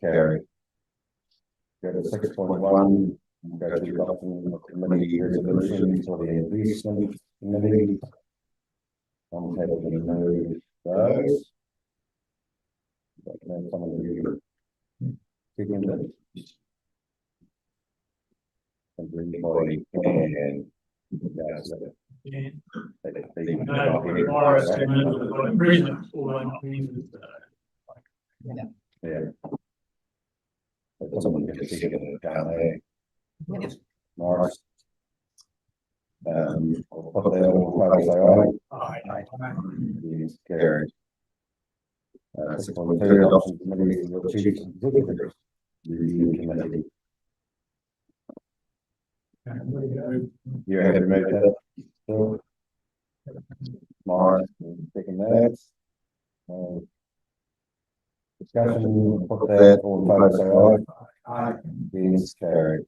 carried. Go to 6.1. Go to adoption of committee resolutions or the investment committee. I'm happy to move those. Some of you second it. Everybody can. Yeah. Someone can see it down there. Yes. Morris. I'll put that all aye. Yes, carried. 6.2 adoption committee chief executive review committee. You have to make that. So, Morris, taking that. Discussion, put that all in favor, say aye. Aye. Yes, carried.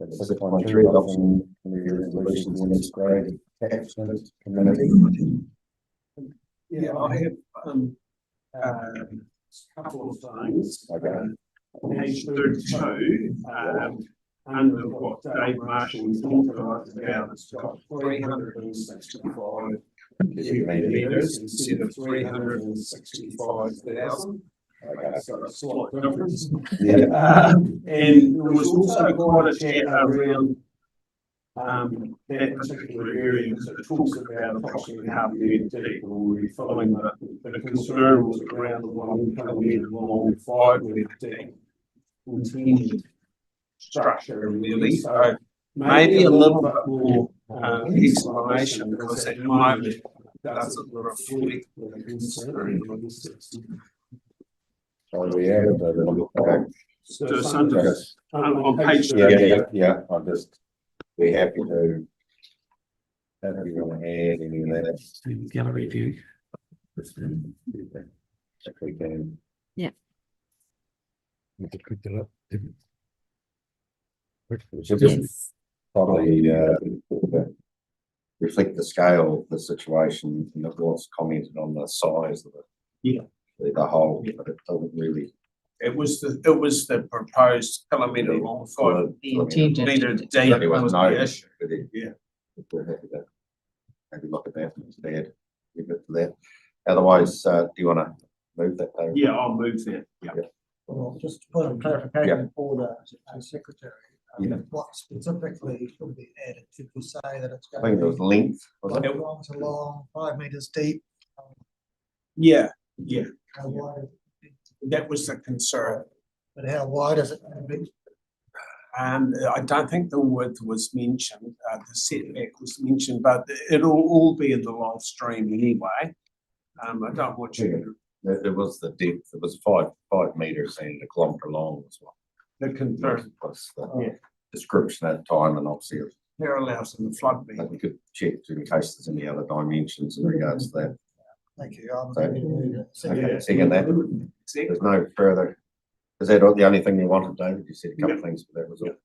6.3 adoption committee resolutions and integrated attachment committee. Yeah, I have a couple of things. Okay. Page 32, under what Dave Marshall was talking about, it's got 365 meters instead of 365,000. Okay. So a slight difference. Yeah. And there was also quite a chat around that particular area because it talks about approximately half a metre deep or refilling, but the concern was around the 1 kilometre long, 5 metre deep continued structure really. So maybe a little bit more explanation because at the moment it doesn't reflect the concern. So we have okay. So sometimes on page 30. Yeah. I'll just be happy to. If you want to add any of that. Gallery view. If we can. Yeah. Yes. Probably reflect the scale of the situation and it was commented on the size of it. Yeah. The whole, but it doesn't really. It was the proposed kilometre long, 5 metre deep. Anyone Was know the issue. yeah. We're happy to maybe look at that instead. Give it to that. Otherwise, do you want to move that? David? Yeah, I'll move that. Yeah. Well, just to put a clarification for the secretary, Yeah. what specifically should be added? Should we say that it's I going think it to was be length. Was it? kilometres long, 5 metres deep? Yeah. How wide? That was the concern. But how wide is it going to be? I don't think the width was mentioned, the setback was mentioned, but it'll all be in the live stream anyway. I don't want you to. It was the depth. It was 5 meters and 1 kilometre long as well. The concern Was the description at the time, and obviously parallels in the flood that bank. we could check in case there's any other dimensions in regards to that. Thank you. I'm So- happy to move it. Okay, second that. Exactly. There's no further. Is that the only thing you wanted, David? You said a couple of things, but that was all.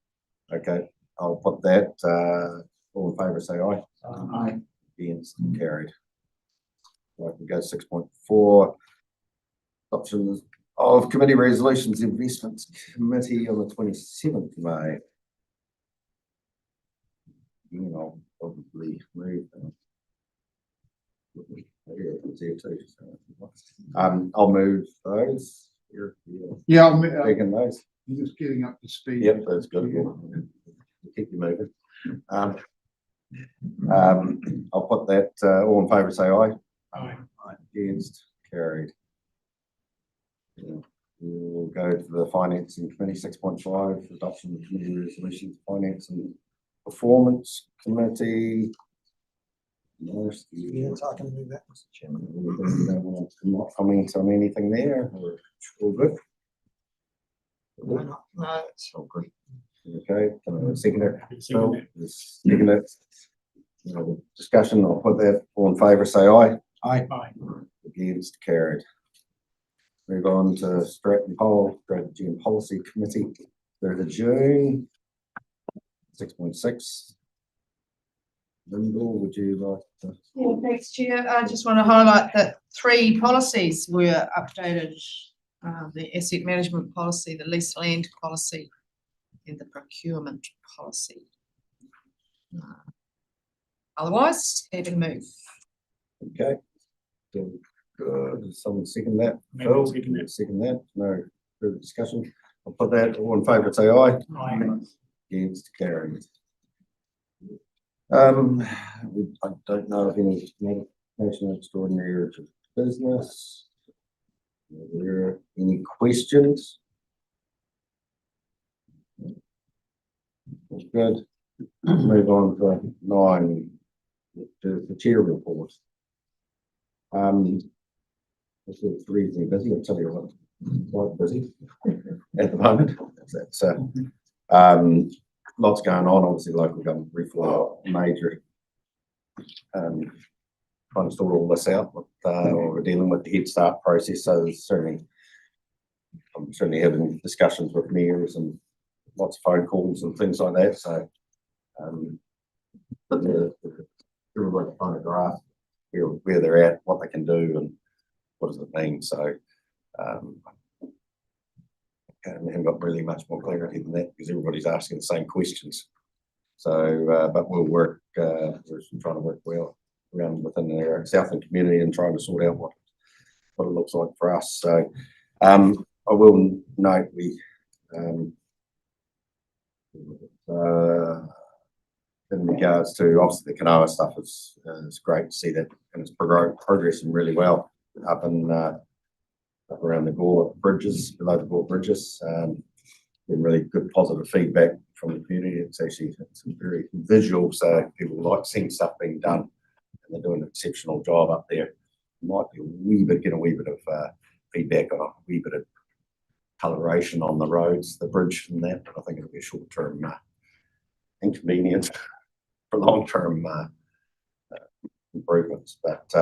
Okay, I'll put that. All in favour, say aye. Aye. Against, carried. So I can go 6.4. Options of committee resolutions, investments committee on the 27th of May. I'll probably move that. I'll move those. Yeah, I'm Taking those. just getting up to speed. Yep, that's good. Keep you moving. I'll put that, all in favour, say aye. Aye. Against, carried. We'll go to the financing committee, 6.5, adoption of committee resolution, finance and performance committee. Yes, Yes, I can move that, Mr. Chairman. Not comment on anything there, or all good? No, it's All good. Okay, second it. Second it. Second it. Discussion, I'll put that, all in favour, say aye. Aye. Against, carried. Move on to strategy and policy committee, 3rd of June, 6.6. Lyndall, would you like to? Yeah, thanks, Chair. I just want to highlight that 3 policies were updated the asset management policy, the leased land policy, and the procurement policy. Otherwise, happy to move. Okay. Does someone second that? Maybe Phil, second that. second that, no further discussion. I'll put that, all in favour, say aye. Aye. Against, carried. I don't know of any national extraordinary or business. Are there any questions? That's good. Move on to 9, the chair report. This is reasonably busy, I'll tell you what, quite busy at the moment. That's lots going on, obviously local government reform, major trying to sort all this out with we're dealing with the Head Start process, so there's I'm certainly having discussions with mayors and lots of phone calls and things like that, so everybody trying to grasp where they're at, what they can do and what does it mean, so I haven't got really much more clarity than that because everybody's asking the same questions. So, but we'll work, we're trying to work well around within our Southland community and trying to sort out what it looks like for us. So, I will note in regards to obviously the Kanoa stuff, it's great to see that and it's progressing really well up in up around the Gore bridges, below the Gore bridges. Been really good positive feedback from the community. It's actually very visual, so people like seeing stuff being done, and they're doing an exceptional job up there. Might be get a wee bit of feedback on a wee bit of coloration on the roads, the bridge, and that. But I think it'll be a short-term inconvenience for long-term improvements. But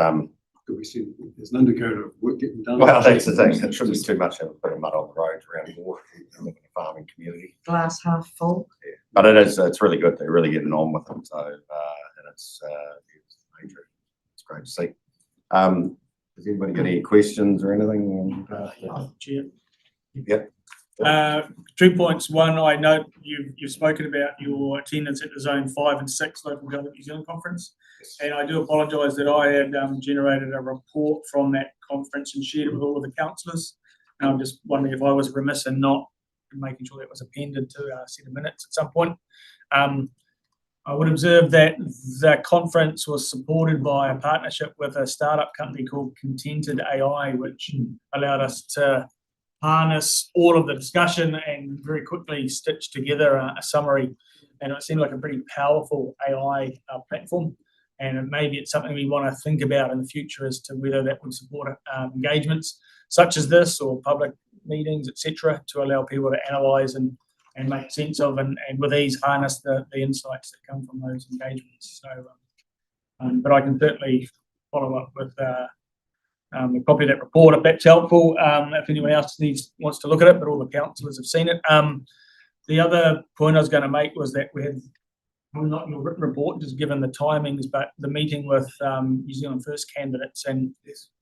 we see there's an undercurrent of work getting done. well, that's the thing. It shouldn't be too much of a bit of mud on the roads around Gore in the farming community. Glass half full. Yeah. But it's really good. They're really getting on with it. So and it's major. It's great to see. Does anybody got any questions or anything? Chair. Yep. 2 points. One, I note you've spoken about your attendance at the Zone 5 and 6 Local Government New Zealand conference, and I do apologise that I had generated a report from that conference and shared it with all of the councillors. And I'm just wondering if I was remiss in not making sure that was appended to a set of minutes at some point. I would observe that the conference was supported by a partnership with a startup company called Contented AI, which allowed us to harness all of the discussion and very quickly stitch together a summary. And it seemed like a pretty powerful AI platform. And maybe it's something we want to think about in the future as to whether that would support engagements such as this or public meetings, etc., to allow people to analyse and make sense of and with ease harness the insights that come from those engagements. So, but I can certainly follow up with a copy of that report if that's helpful. If anyone else wants to look at it, but all the councillors have seen it. The other point I was going to make was that we had, well, not your written report, just given the timings, but the meeting with New Zealand First candidates, and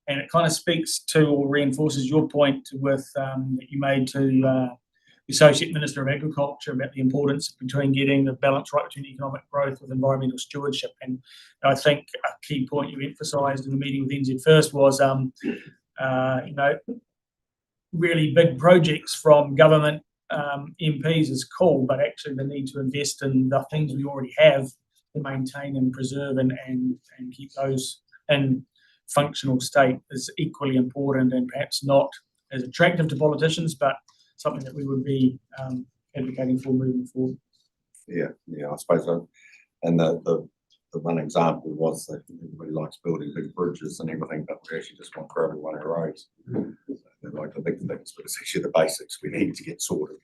it kind of speaks to or reinforces your point with that you made to the Associate Minister of Agriculture about the importance between getting the balance right between economic growth with environmental stewardship. And I think a key point you emphasised in the meeting with NZ First was, really big projects from government MPs is cool, but actually the need to invest in the things we already have to maintain and preserve and keep those in functional state is equally important and perhaps not as attractive to politicians, but something that we would be advocating for moving forward. Yeah, I suppose so. And the one example was that everybody likes building big bridges and everything, but we actually just want gravel on our roads. They're like the big things, but it's actually the basics we need to get sorted.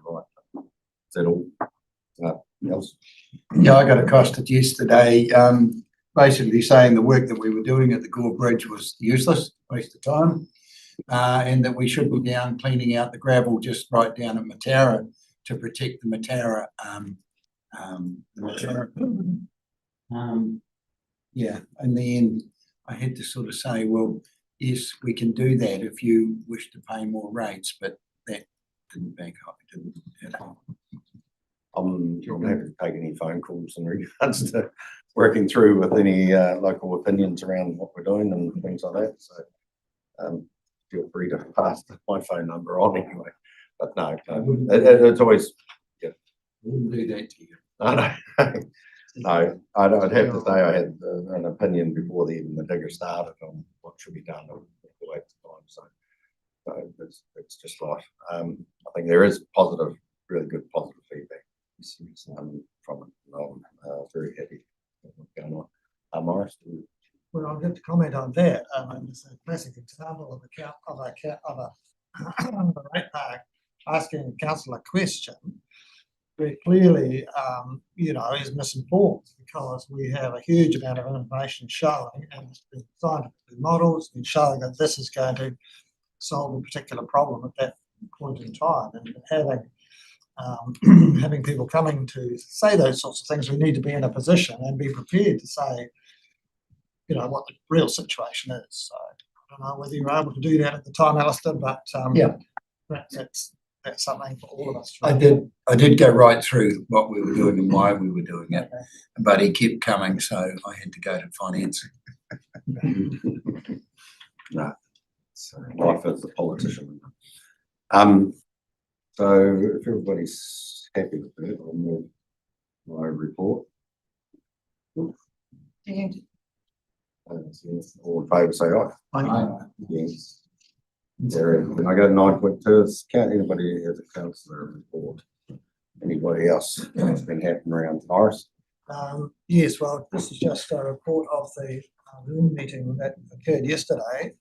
Right. Is that all? Else? Yeah, I got accosted yesterday, basically saying the work that we were doing at the Gore Bridge was useless, waste of time, and that we should be down cleaning out the gravel just right down at Matara to protect the Matara. Yeah, in the end, I had to sort of say, well, yes, we can do that if you wish to pay more rates, but that didn't back up, it didn't at all. I'm happy to take any phone calls in regards to working through with any local opinions around what we're doing and things like that. So feel free to pass my phone number on anyway. But no, it's always Wouldn't do that to you. I know. No, I'd have to say I had an opinion before even the digger started on what should be done at the time. So it's just life. I think there is positive, really good positive feedback from it. I'm very happy with what's going on. Morris, Well, I'll get to comment on that. It's a classic example of a rate park asking a councillor a question very clearly, is misinformed, because we have a huge amount of information showing, and it's been scientific models, been showing that this is going to solve a particular problem at that point in time. And having people coming to say those sorts of things, we need to be in a position and be prepared to say, what the real situation is. So I don't know whether you were able to do that at the time, Alistair, but that's something for all of us. I did go right through what we were doing and why we were doing it, but he kept coming, so I had to go to finance. no, it's life as a politician. So if everybody's happy with that, I'll move my report. And All in favour, say aye. Aye. Yes. Can I go to 9.2? Can't anybody has a councillor report? Anybody else that's been happening around Morris? Yes, well, this is just a report of the Zoom meeting that occurred yesterday.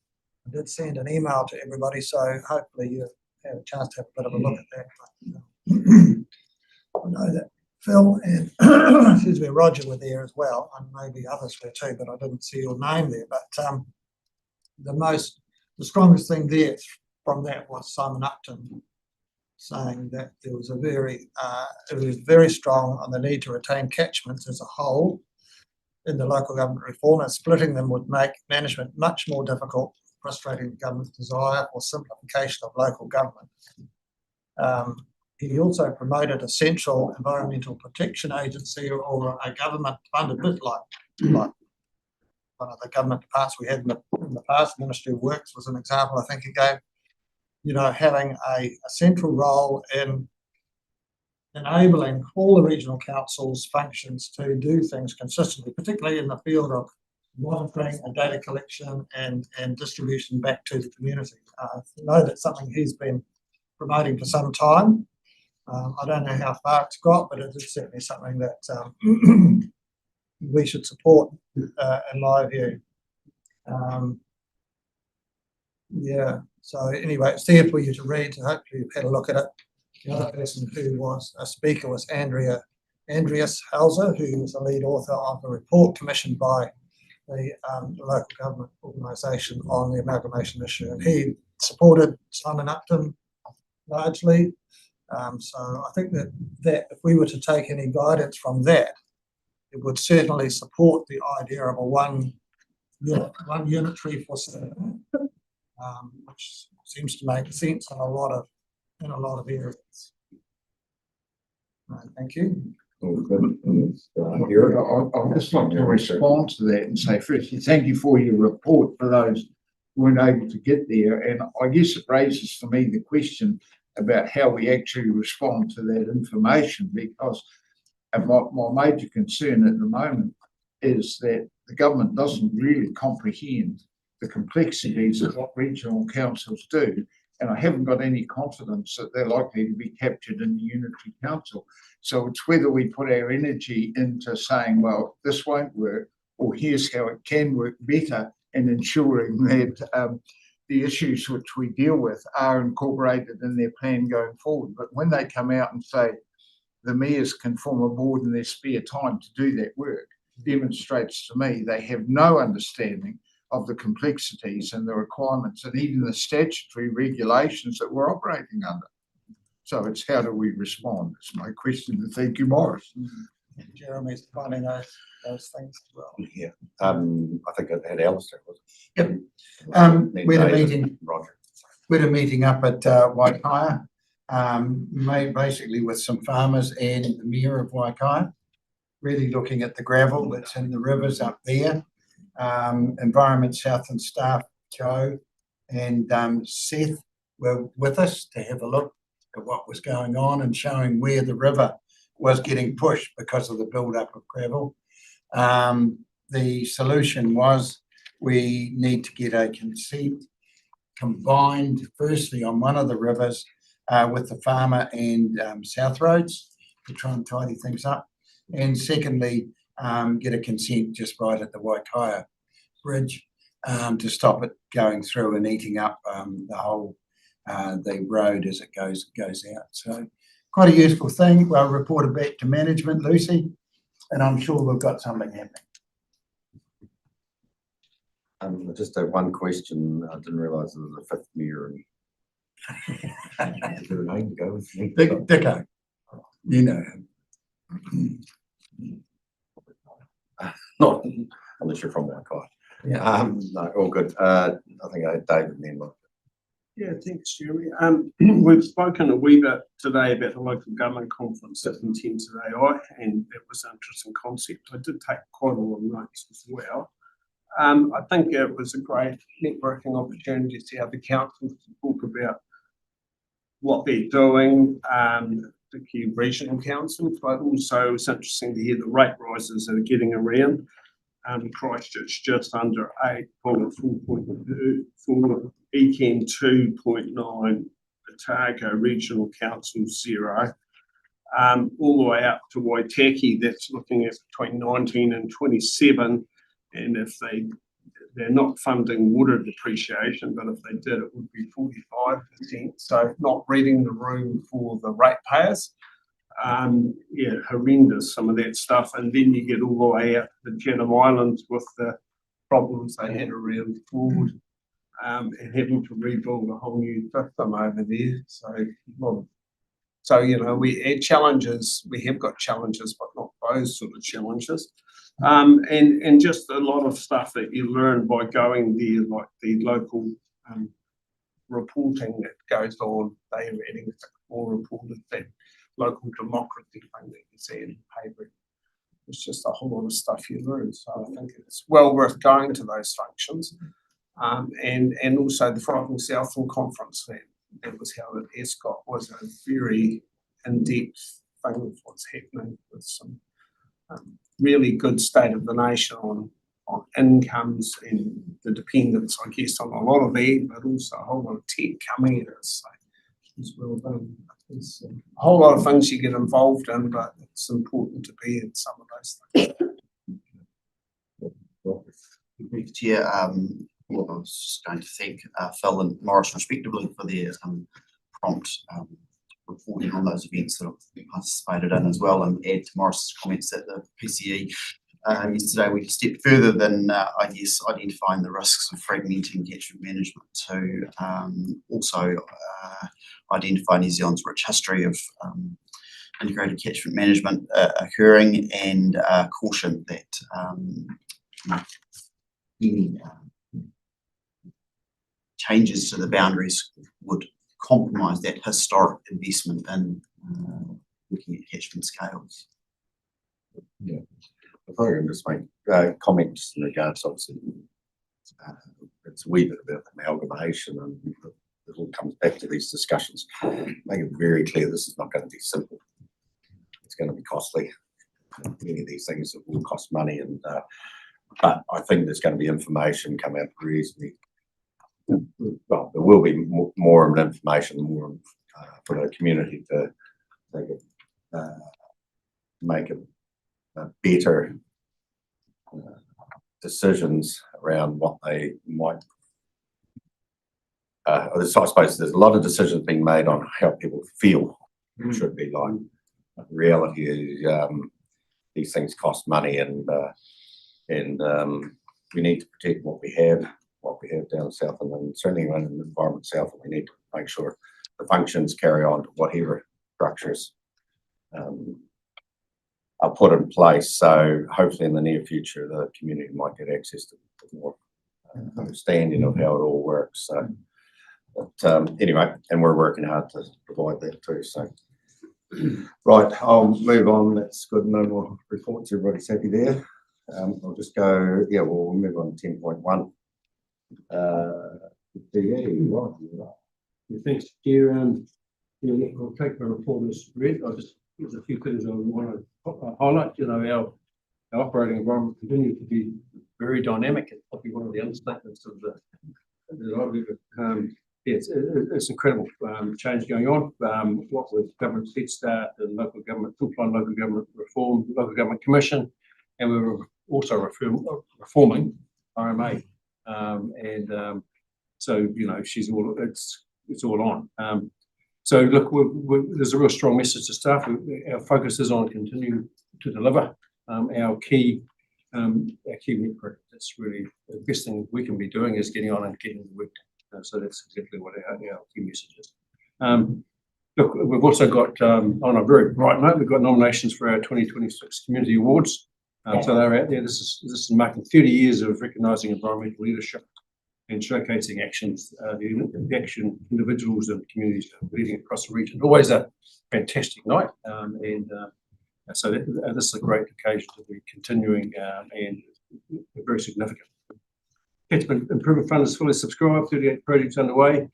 I did send an email to everybody, so hopefully you have a chance to have a bit of a look at that. But, I know that Phil and excuse me, Roger were there as well, and maybe others were too, but I didn't see your name there. But the strongest thing there from that was Simon Upton saying that there was it was very strong on the need to retain catchments as a whole in the local government reform, and splitting them would make management much more difficult, frustrating the government's desire for simplification of local government. He also promoted a central environmental protection agency or a government funded bit like one of the government departments we had in the past. Ministry of Works was an example I think he gave, having a central role in enabling all the regional councils' functions to do things consistently, particularly in the field of monitoring and data collection and distribution back to the community. I know that's something he's been promoting for some time. I don't know how far it's got, but it is certainly something that we should support, in my view. So anyway, it's there for you to read, so hopefully you've had a look at it. The other person who was a speaker was Andreas Hauser, who was the lead author of the report commissioned by the local government organisation on the amalgamation issue, and he supported Simon Upton largely. So I think that if we were to take any guidance from that, it would certainly support the idea of a one unitary for certain, which seems to make sense in a lot of areas. Thank you. I just want to respond to that and say, firstly, thank you for your report for those who weren't able to get there. And I guess it raises for me the question about how we actually respond to that information, because my major concern at the moment is that the government doesn't really comprehend the complexities of what regional councils do. And I haven't got any confidence that they're likely to be captured in the unitary council. So it's whether we put our energy into saying, well, this won't work, or here's how it can work better, and ensuring that the issues which we deal with are incorporated in their plan going forward. But when they come out and say the mayors can form a board in their spare time to do that work, demonstrates to me they have no understanding of the complexities and the requirements and even the statutory regulations that we're operating under. So it's how do we respond? It's my question. Thank you, Morris. Jeremy's finding those things as well. Yeah, I think it had Alistair, was Yep. it? We had a David, meeting, Roger. up at Waikaya, made basically with some farmers and the mayor of Waikaya, really looking at the gravel that's in the rivers up there. Environment South and staff, Joe and Seth were with us to have a look at what was going on and showing where the river was getting pushed because of the build-up of gravel. The solution was we need to get a consent combined, firstly on one of the rivers with the farmer and South Roads to try and tidy things up. And secondly, get a consent just right at the Waikaya Bridge to stop it going through and eating up the whole the road as it goes out. So quite a useful thing. Well reported back to management, Lucy, and I'm sure we've got something happening. Just one question. I didn't realise there was a fifth mayor. Is there a name to go with me? Dicko, you know him. Not unless you're from Waikaya. Yeah. No, all good. I think I had David and then. Yeah, thanks, Jeremy. We've spoken a wee bit today about the local government conference at Intend AI, and that was an interesting concept. I did take quite a lot of notes as well. I think it was a great networking opportunity to see how the councils talk about what they're doing, the key regional councils, but also it's interesting to hear the rate rises that are getting around. Christchurch just under 8, 4.2, for Eken 2.9, Otago Regional Council 0, all the way up to Waitaki, that's looking at between 19 and 27. And if they're not funding water depreciation, but if they did, it would be 45%. So not reading the room for the ratepayers. Yeah, horrendous, some of that stuff. And then you get all the way out to the Chatham Islands with the problems they had around Ford, and having to rebuild a whole new system over there. So you know, we have challenges, but not those sort of challenges. And just a lot of stuff that you learn by going there, like the local reporting that goes on. They are adding more reported that local democracy thing that you see in the paper. It's just a whole lot of stuff you learn. So I think it's well worth going to those functions. And also the Frightening Southland conference that was held at Escott was a very in-depth thing of what's happening with some really good state of the nation on incomes and the dependence, I guess, on a lot of that, but also a whole lot of tech coming at us. So it's well done. There's a whole lot of things you get involved in, but it's important to be in some of those things. Chair, well, I was just going to thank Phil and Morris respectively for their prompt reporting on those events that I've participated in as well, and add to Morris's comments that the PCE yesterday we stepped further than I guess identifying the risks of fragmenting catchment management to also identify New Zealand's rich history of integrated catchment management occurring, and caution that any changes to the boundaries would compromise that historic investment in looking at catchment scales. Yeah, if I can just make a comment just in regards, obviously, it's a wee bit about amalgamation, and it all comes back to these discussions. Make it very clear this is not going to be simple. It's going to be costly. Many of these things that will cost money, and but I think there's going to be information come out reasonably. Well, there will be more information, more for the community to make a better decisions around what they might. I suppose there's a lot of decisions being made on how people feel it should be like. The reality is these things cost money, and we need to protect what we have down south, and then certainly in the environment south, and we need to make sure the functions carry on to whatever structures are put in place. So hopefully in the near future, the community might get access to more understanding of how it all works. So, but anyway, and we're working hard to provide that too. So, right, I'll move on. That's good. No more reports. Everybody's happy there. I'll just go. Yeah, we'll move on to 10.1. Right. Thanks, Chair. I'll take the report as read. There's a few things I want to highlight. Our operating environment continues to be very dynamic. It's probably one of the understatements of it's incredible change going on. What with government Head Start and local government, full-time local government reform, local government commission, and we were also reforming RMA. So it's all on. So look, there's a real strong message to staff. Our focus is on continuing to deliver our key metric. That's really the best thing we can be doing is getting on and getting the work done. So that's exactly what our key message is. Look, we've also got on a very bright note, we've got nominations for our 2026 community awards. So they're out there. This is marking 30 years of recognising environmental leadership and showcasing actions, the action individuals and communities are leading across the region. Always a fantastic night, so this is a great occasion to be continuing and very significant. Catchment Improvement Fund is fully subscribed, 38 projects underway,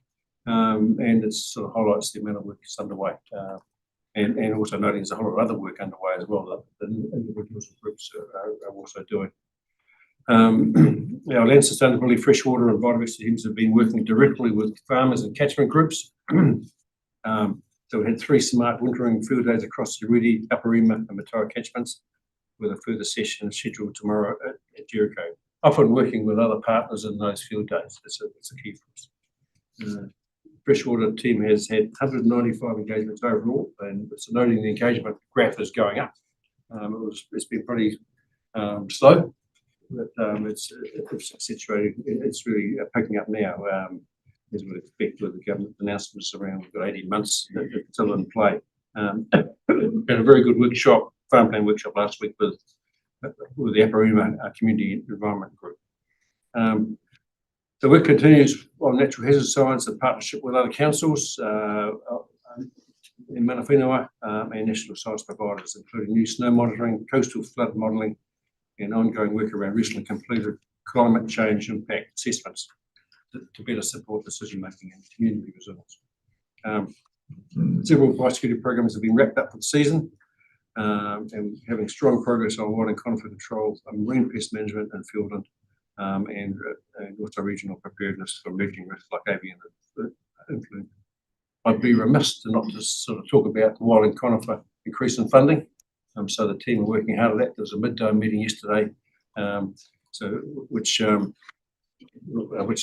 and it sort of highlights the amount of work that's underway. And also noting there's a whole lot of other work underway as well that individuals and groups are also doing. Our land sustainability, freshwater and biodiversity teams have been working directly with farmers and catchment groups. So we had 3 smart wintering field days across the Redi, Upper Ema and Mataura catchments, with a further session scheduled tomorrow at Jericho. Often working with other partners in those field days. It's a key for us. Freshwater team has had 195 engagements overall, and it's noting the engagement graph is going up. It's been pretty slow, but it's situated. It's really picking up now, as we'd expect with the government announcements around. We've got 18 months still in play. Had a very good workshop, farm plan workshop last week with the Upper Ema Community Environment Group. The work continues on natural hazard science in partnership with other councils in Mana Whenua and national science providers, including new snow monitoring, coastal flood modelling, and ongoing work around recently completed climate change impact assessments to better support decision making and community resilience. Several biosecurity programs have been wrapped up for the season, and having strong progress on wild and conifer control, marine pest management and fielding, and also regional preparedness for emerging risks like avian influenza. I'd be remiss to not just sort of talk about the wild and conifer increase in funding. So the team are working hard at that. There was a mid-dome meeting yesterday, which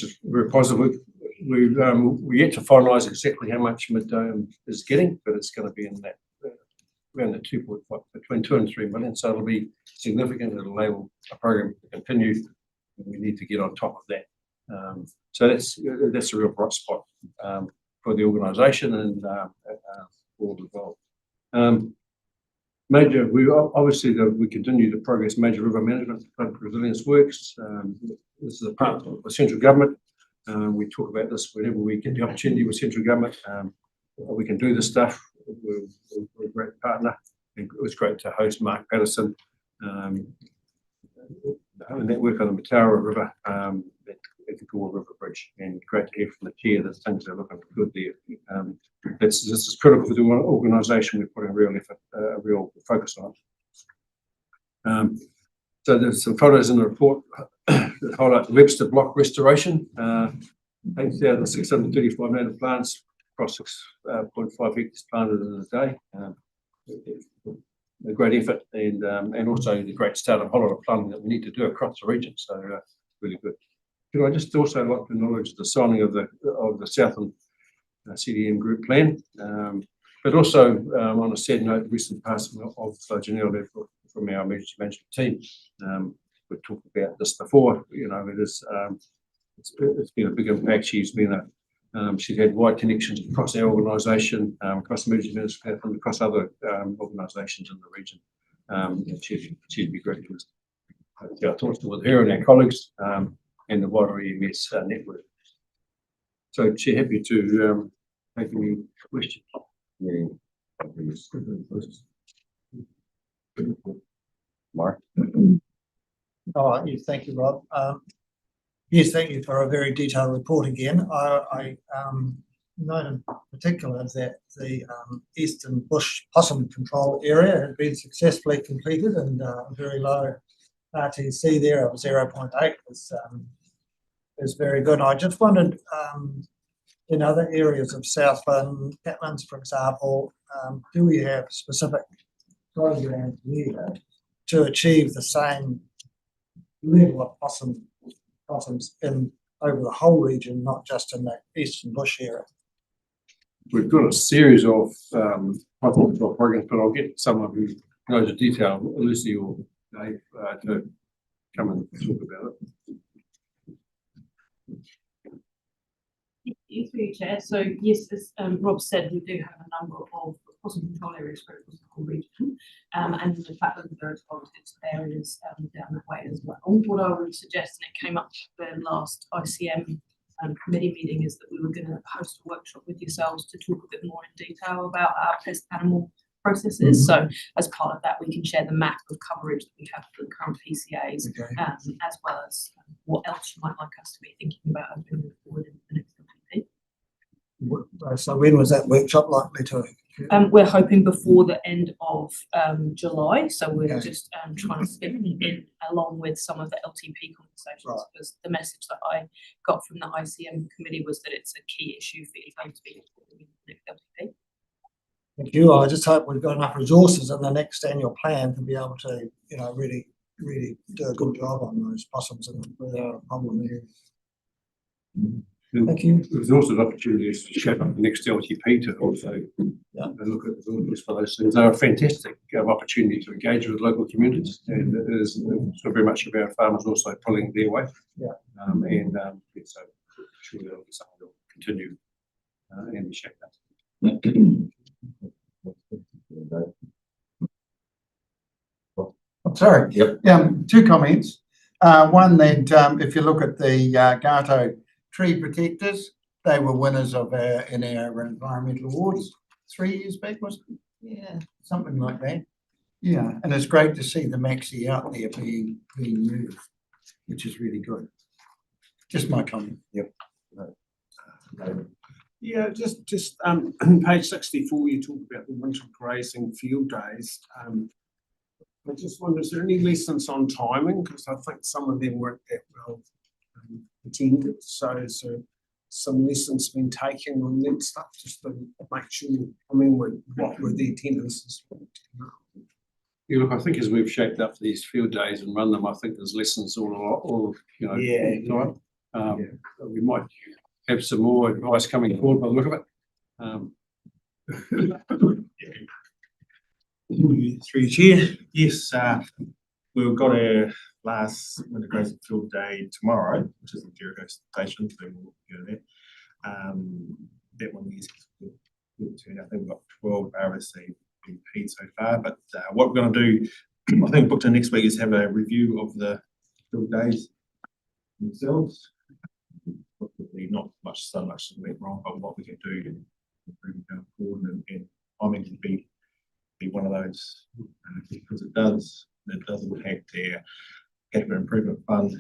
is very positive. We're yet to finalise exactly how much mid-dome is getting, but it's going to be in that around the 2.5, between 2 and 3 million. So it'll be significant. It'll enable a program to continue. And we need to get on top of that. So that's a real bright spot for the organisation and all involved. We continue to progress major river management flood resilience works. This is a part of the central government. We talk about this whenever we get the opportunity with central government. We can do this stuff. We're a great partner. It was great to host Mark Patterson and that work on the Mataura River at the Gore River Bridge. And great to hear from the chair that things are looking good there. This is critical for the organisation. We're putting real effort, real focus on it. So there's some photos in the report that highlight the Webster Block restoration. 8,635 native plants across 6.5 hectares planted in a day. A great effort and also the great start of a whole lot of planting that we need to do across the region. So really good. Could I just also like to acknowledge the signing of the Southern CDM group plan, but also on a sad note, the recent passing of Janelle Ledford from our emergency management team. We've talked about this before. It's been a big impact. She's had wide connections across our organisation, across emergency management, and across other organisations in the region. She'd be great to us. I talked with her and our colleagues, and the wider EMS network. So she's happy to take any questions. Yeah. Mark? Oh, yes, thank you, Rob. Yes, thank you for a very detailed report again. I note in particular that the Eastern Bush Possum Control Area has been successfully completed, and a very low RTC there of 0.8 is very good. I just wondered, in other areas of Southland, Catlins, for example, do we have specific programs here to achieve the same level of possums in over the whole region, not just in the Eastern Bush area? We've got a series of programs, but I'll get someone who knows the detail, Lucy or Dave, to come and talk about it. Thank you, Chair. So yes, as Rob said, we do have a number of possum control areas spread across the whole region, and the fact that there are targeted areas down that way as well. What I would suggest, and it came up at the last ICM committee meeting, is that we were going to host a workshop with yourselves to talk a bit more in detail about our pest animal processes. So as part of that, we can share the map of coverage that we have for the current PCAs, Okay. as well as what else you might like us to be thinking about as we move forward in the next WP. So when was that workshop likely to? We're hoping before the end of July, so we're Okay. just trying to fit in along with some of the LTP conversations, Right. because the message that I got from the ICM committee was that it's a key issue for EFA to be included in the next LTP. Thank you. I just hope we've got enough resources in the next annual plan to be able to, really do a good job on those possums and where a problem there. Thank you. There's also an opportunity to check out the next LTP to also Yeah. look at the rules for those things. They're a fantastic opportunity to engage with local communities, and it is so very much about farmers also pulling their weight. Yeah. So surely that'll be something that will continue and be checked out. Sorry. Yep. Two comments. One that, if you look at the Gato tree protectors, they were winners of in our environmental awards 3 years back, wasn't it? Yeah. Something like that. Yeah, and it's great to see the maxi out there being used, which is really good. Just my comment. Yeah, just page 64, you talk about the winter grazing field days. I just wonder, is there any lessons on timing? Because I think some of them weren't that well attended. So some lessons been taken on that stuff, just to make sure, what were the attendances? Yeah, look, I think as we've shaped up these field days and run them, I think there's lessons all Yeah. all the time. We might have some more advice coming forward by the look of it. Through Chair, yes, we've got our last winter grazing field day tomorrow, which is in Jericho Station, so we'll go there. That one is good turn. I think we've got 12 RSC being paid so far, but what we're going to do, I think booked in next week, is have a review of the field days themselves. Hopefully not so much went wrong, but what we can do to improve going forward, and timing can be one of those, because it does impact our capital improvement fund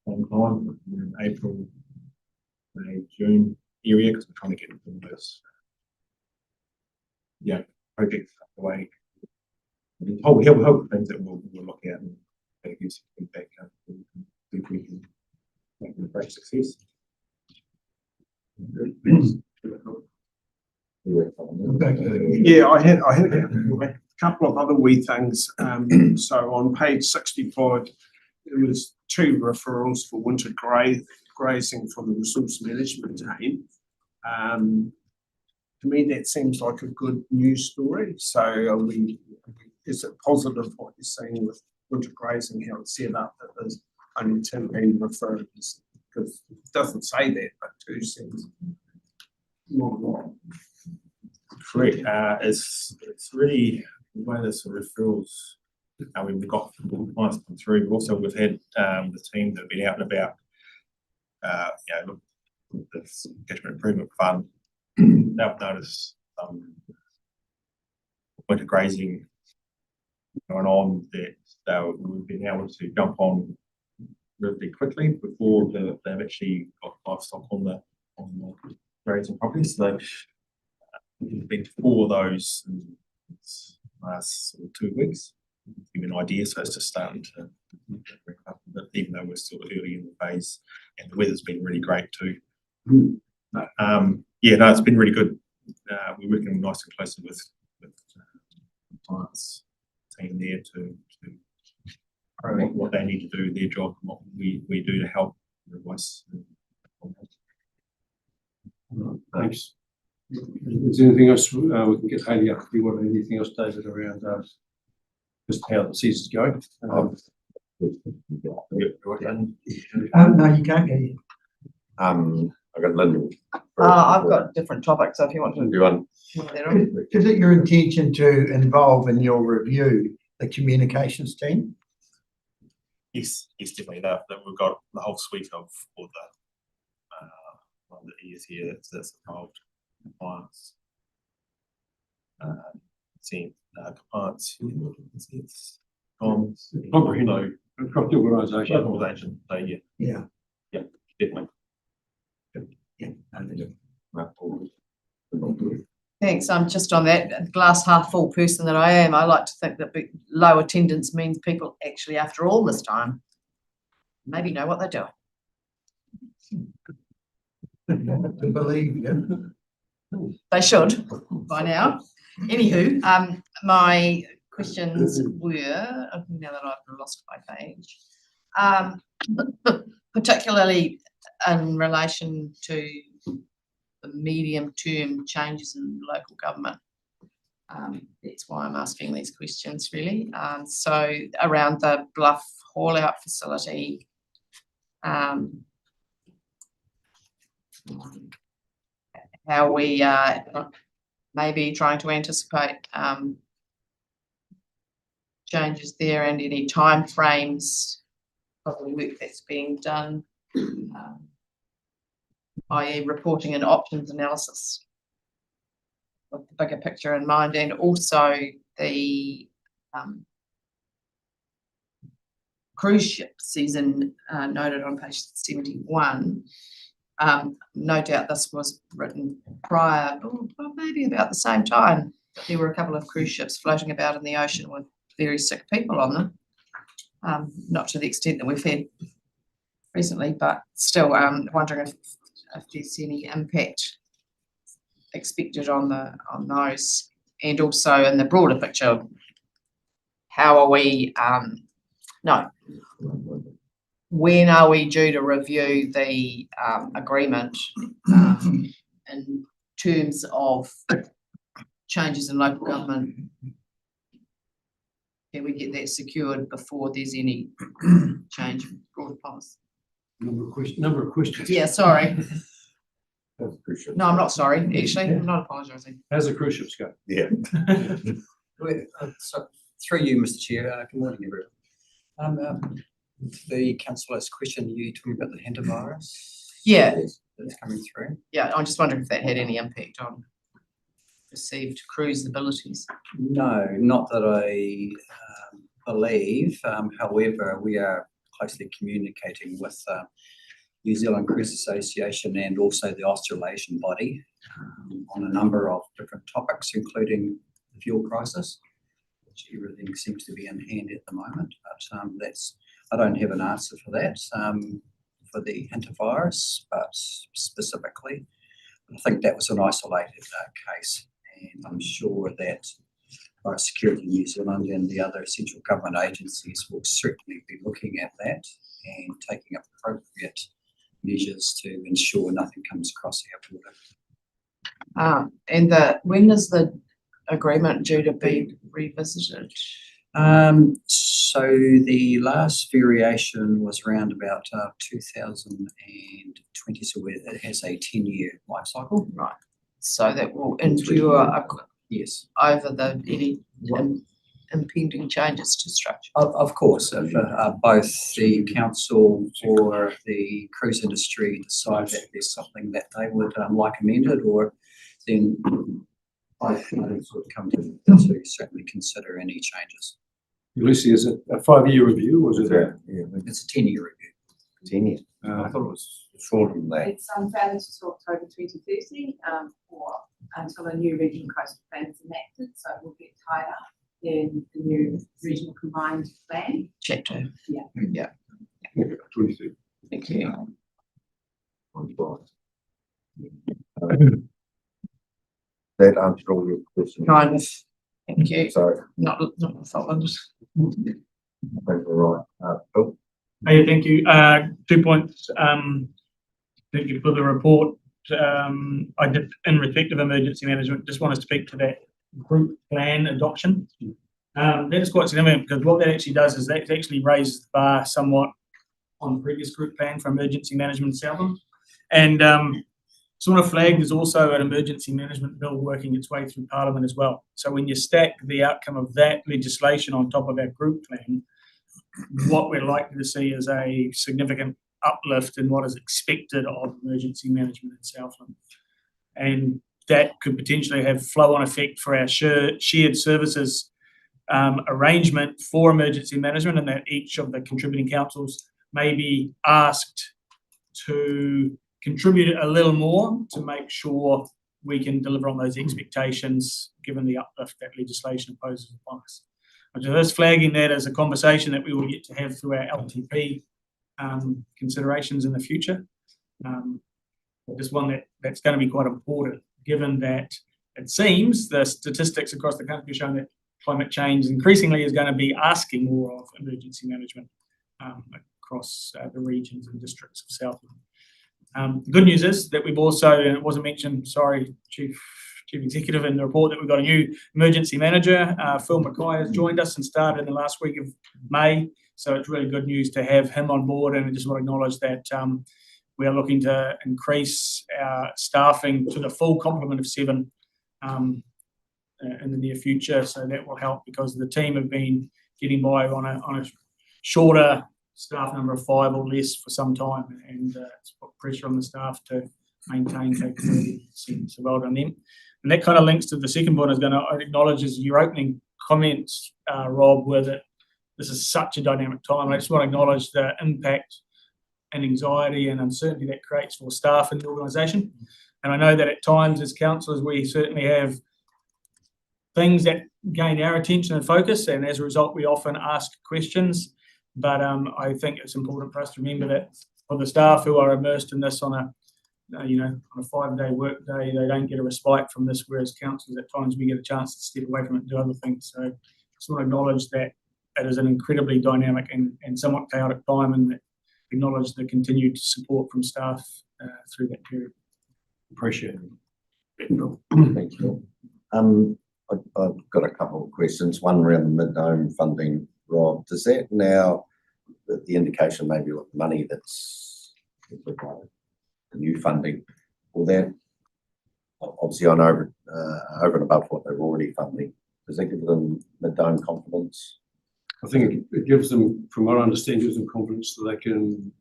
on time in April, May, June area, because we're trying to get those projects away. We hope things that we'll look at and give some feedback if we can make them a great success. Yeah, I had a couple of other wee things. So on page 65, there was 2 referrals for winter grazing from the resource management team. To me, that seems like a good news story. So is it positive what you're saying with winter grazing, how it's set up, that there's only 2 being referred? Because it doesn't say that, but 2 seems not a lot. Correct. It's really way the sort of referrals, we've got clients come through, but also we've had the team that have been out and about, look, with this Catchment Improvement Fund, they've noticed winter grazing going on that we've been able to jump on relatively quickly before they've actually got livestock on the grazing properties. So they've been 4 of those in the last sort of 2 weeks. To give you an idea, so it's just starting to ramp up a bit, even though we're still early in the phase, and the weather's been really great too. It's been really good. We're working nice and closely with clients team there to what they need to do, their job, and what we do to help their advice. Thanks. Is there anything else we can get Hayley up? Do you want anything else, David, around just how the season's going? No, you can't get in. I've got Lynn. I've got a different topic, so if you want to. Do one. Is it your intention to involve in your review the communications team? Yes, definitely. That we've got the whole suite of all the ES here that's involved. Compliance. Compliance. Comprehensive across the organisation. So Yeah. Definitely. Thanks. I'm just on that glass half full person that I am. I like to think that low attendance means people actually, after all this time, maybe know what they're doing. To believe you. They should by now. Anywho, my questions were, now that I've lost my page, particularly in relation to the medium-term changes in local government. That's why I'm asking these questions, really. So around the Bluff haul-out facility, how we maybe trying to anticipate changes there and any timeframes of the work that's being done, i.e. reporting and options analysis with the bigger picture in mind, and also the cruise ship season noted on page 71. No doubt this was written prior, maybe about the same time. There were a couple of cruise ships floating about in the ocean with very sick people on them. Not to the extent that we've had recently, but still wondering if there's any impact expected on those, and also in the broader picture, how are we? When are we due to review the agreement in terms of changes in local government? Can we get that secured before there's any change in broader policy? Number of questions. Yeah, sorry. No, I'm not sorry. Actually, I'm not apologising. How's the cruise ships go? Yeah. So through you, Mr. Chair, good morning, everyone. The councillor's question, you talking about the hantavirus? Yeah. That's coming through. Yeah, I'm just wondering if that had any impact on perceived cruise abilities. No, not that I believe. However, we are closely communicating with New Zealand Cruise Association and also the Australasian body on a number of different topics, including the fuel crisis, which everything seems to be in hand at the moment. But I don't have an answer for that, for the hantavirus, but specifically, I think that was an isolated case, and I'm sure that Security New Zealand and the other central government agencies will certainly be looking at that and taking appropriate measures to ensure nothing comes across our border. And when is the agreement due to be revisited? So the last variation was around about 2020, so it has a 10-year life cycle. Right. So that will endure Yes. over any impending changes to structure. Of course, if both the council or the cruise industry decide that there's something that they would like amended, or then I would come to certainly consider any changes. Lucy, is it a 5-year review or is it a? Yeah, It's a 10-year review. 10 years. I thought it was shorter than that. It's valid to October 2030, or until a new regional coastal plan is enacted, so it will get tied up in the new regional combined plan. Chapter. Yeah. Yeah. 23. Thank you. That answered all your questions. Kind of. Thank you. So, Not my fault. I'm just. I think we're right. Bill? Hey, thank you. 2 points. Thank you for the report. I did, in respect of emergency management, just want to speak to that group plan adoption. That is quite significant because what that actually does is that actually raises the bar somewhat on the previous group plan for emergency management in Southland. And sort of flagged there's also an emergency management bill working its way through Parliament as well. So when you stack the outcome of that legislation on top of our group plan, what we're likely to see is a significant uplift in what is expected of emergency management in Southland. And that could potentially have flow-on effect for our shared services arrangement for emergency management, and that each of the contributing councils may be asked to contribute a little more to make sure we can deliver on those expectations given the uplift that legislation imposes upon us. I'm just flagging that as a conversation that we will get to have through our LTP considerations in the future. Just one that's going to be quite important, given that it seems the statistics across the country showing that climate change increasingly is going to be asking more of emergency management across the regions and districts of Southland. The good news is that we've also, and it wasn't mentioned, sorry, Chief Executive, in the report, that we've got a new emergency manager. Phil Mackay has joined us and started in the last week of May. So it's really good news to have him on board, and I just want to acknowledge that we are looking to increase our staffing to the full complement of 7 in the near future. So that will help because the team have been getting by on a shorter staff number of 5 or less for some time, and it's put pressure on the staff to maintain capability. So well done them. And that kind of links to the second point I was going to acknowledge is your opening comments, Rob, were that this is such a dynamic time. I just want to acknowledge the impact and anxiety and uncertainty that creates for staff in the organisation. And I know that at times as councillors, we certainly have things that gain our attention and focus, and as a result, we often ask questions. But I think it's important for us to remember that for the staff who are immersed in this on a 5-day work day, they don't get a respite from this, whereas councillors at times we get a chance to step away from it and do other things. So I just want to acknowledge that it is an incredibly dynamic and somewhat chaotic time, and acknowledge the continued support from staff through that period. Appreciate it. Thank you. I've got a couple of questions. One around the mid-dome funding, Rob. Does that now, the indication maybe with the money that's required, the new funding, will that obviously on over and above what they're already funding, does that give them mid-dome confidence? I think it gives them, from what I understand, gives them confidence that they can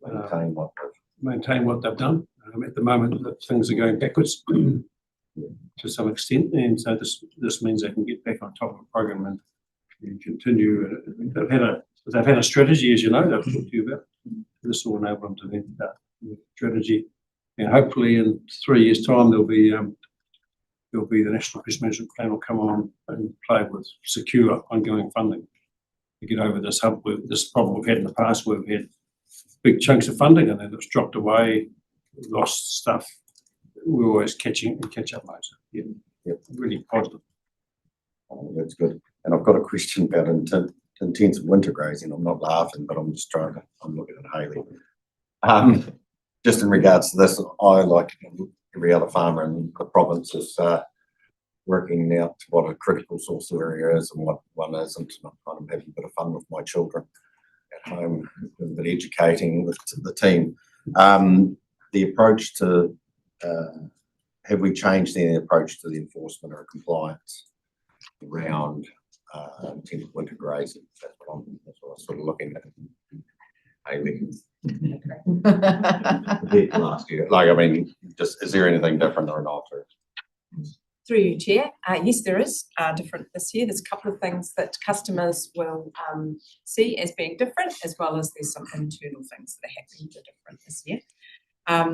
maintain what they've done. At the moment, that things are going backwards to some extent, and so this means they can get back on top of the program and continue. They've had a strategy, as you know, they've talked to you about. This will enable them to then start with strategy, and hopefully in 3 years' time there'll be the National Risk Management Plan will come on and play with secure ongoing funding to get over this hump with this problem we've had in the past, where we've had big chunks of funding and then it's dropped away, lost stuff. We're always catch up mode. So, yeah, really positive. Oh, that's good. And I've got a question about intensive winter grazing. I'm not laughing, but I'm looking at Hayley. Just in regards to this, I, like every other farmer in the province, is working out what a critical source area is and what one isn't. And I'm kind of having a bit of fun with my children at home, a bit educating the team. The approach to have we changed any approach to the enforcement or compliance around, intensive winter grazing. That's what I was sort of looking at. Maybe last year, like, I mean, just, is there anything different or not? Or? Through you, Chair. Yes, there is different this year. There's a couple of things that customers will see as being different, as well as there's some internal things that are happening that are different this year.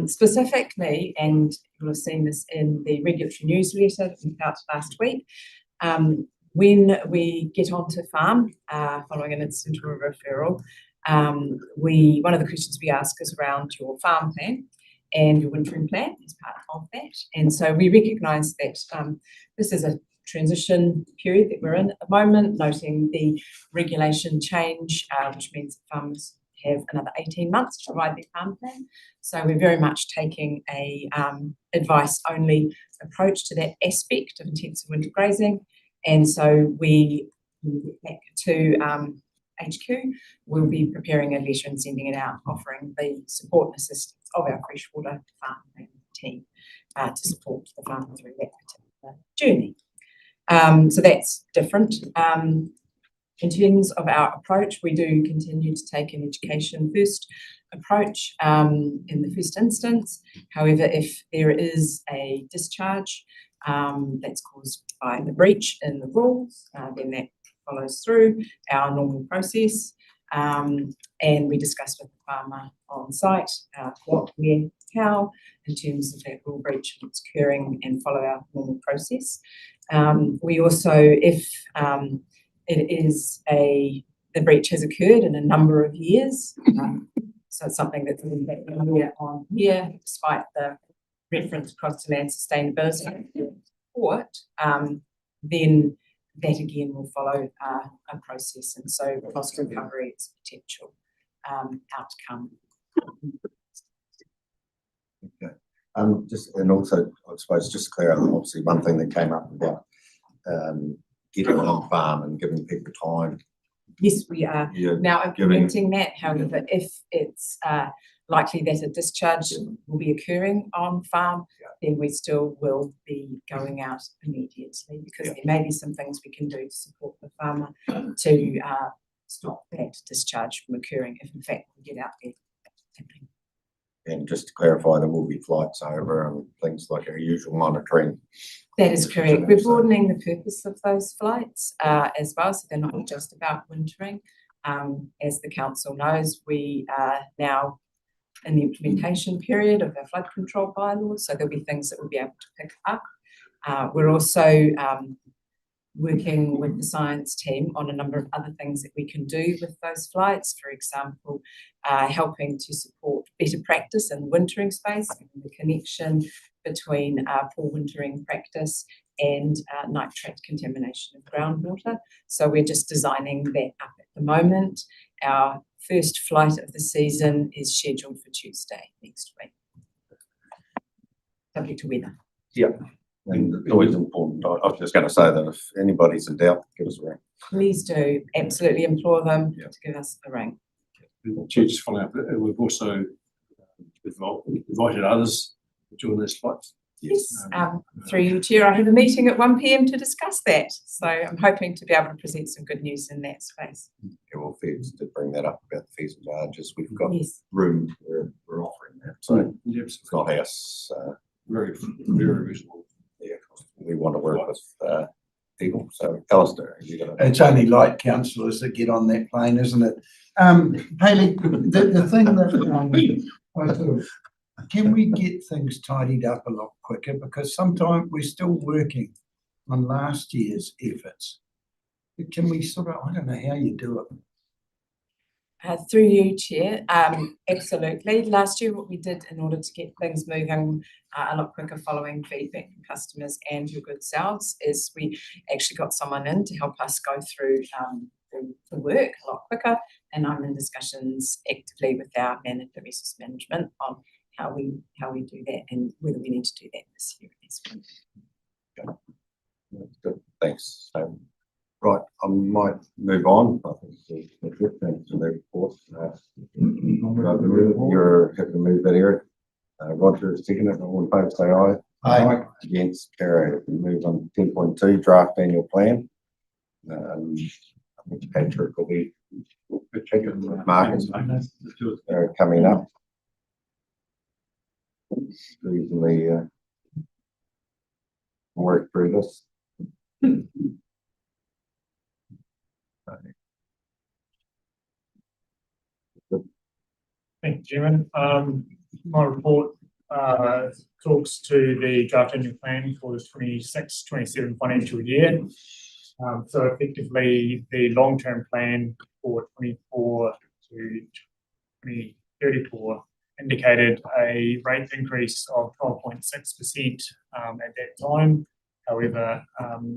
Specifically, and you'll have seen this in the regulatory newsletter that went out last week, when we get onto farm following an incidental referral, one of the questions we ask is around your farm plan and your wintering plan as part of that. And so we recognise that this is a transition period that we're in at the moment, noting the regulation change, which means that farmers have another 18 months to provide their farm plan. So we're very much taking a advice-only approach to that aspect of intensive winter grazing. And so we get back to HQ, we'll be preparing a letter and sending it out, offering the support and assistance of our freshwater farm team to support the farmer through that particular journey. So that's different. In terms of our approach, we do continue to take an education first approach in the first instance. However, if there is a discharge that's caused by the breach in the rules, then that follows through our normal process, and we discuss with the farmer on site what, when, how, in terms of that rule breach and it's occurring, and follow our normal process. We also, if it is the breach has occurred in a number of years, so it's something that's on here, despite the reference across to land sustainability report, then that again will follow a process, and so cost recovery is a potential outcome. Okay. Just, and also, I suppose, just to clear up, obviously one thing that came up about getting on farm and giving people time. Yes, we are now implementing that. However, if it's likely that a discharge will be occurring on farm, then we still will be going out immediately, because there may be some things we can do to support the farmer to stop that discharge from occurring if in fact we get out there. And just to clarify, there will be flights over and things like our usual monitoring. That is correct. We're broadening the purpose of those flights as well, so they're not just about wintering. As the council knows, we are now in the implementation period of our flood control bylaws, so there'll be things that we'll be able to pick up. We're also working with the science team on a number of other things that we can do with those flights. For example, helping to support better practice in the wintering space, the connection between poor wintering practice and nitrate contamination of groundwater. So we're just designing that up at the moment. Our first flight of the season is scheduled for Tuesday next week, subject to weather. Yeah. And it's always important. I was just going to say that if anybody's in doubt, give us a ring. Please do. Absolutely implore them to give us a ring. Just following up, we've also invited others to join those flights. Yes, through you, Chair, I have a meeting at 1 p.m. to discuss that. So I'm hoping to be able to present some good news in that space. Yeah, well, Feds did bring that up about the fees and charges. We've got room where we're offering that. So it's not us. Very, very reasonable. Yeah, we want to work with people. So, Alistair, you got it's only light councillors that get on that plane, isn't it? Hayley, the thing that I thought, can we get things tidied up a lot quicker? Because sometimes we're still working on last year's efforts. Can we sort of, I don't know how you do it. Through you, Chair, absolutely. Last year, what we did in order to get things moving a lot quicker following feedback from customers and your good selves is we actually got someone in to help us go through the work a lot quicker. And I'm in discussions actively with our resource management on how we do that and whether we need to do that this year. Good. Thanks. Right, I might move on. I think thanks for the report. You're happy to move that, Eric. Roger is second it. All in favour say aye. Aye. Against, carried. We move on to 10.2, draft annual plan. I think Patrick will be, Marcus coming up. Reasonably work through this. Thank you, Chairman. My report talks to the draft annual plan for the 26-27 financial year. So effectively, the long-term plan for 24 to 2034 indicated a rate increase of 12.6% at that time. However,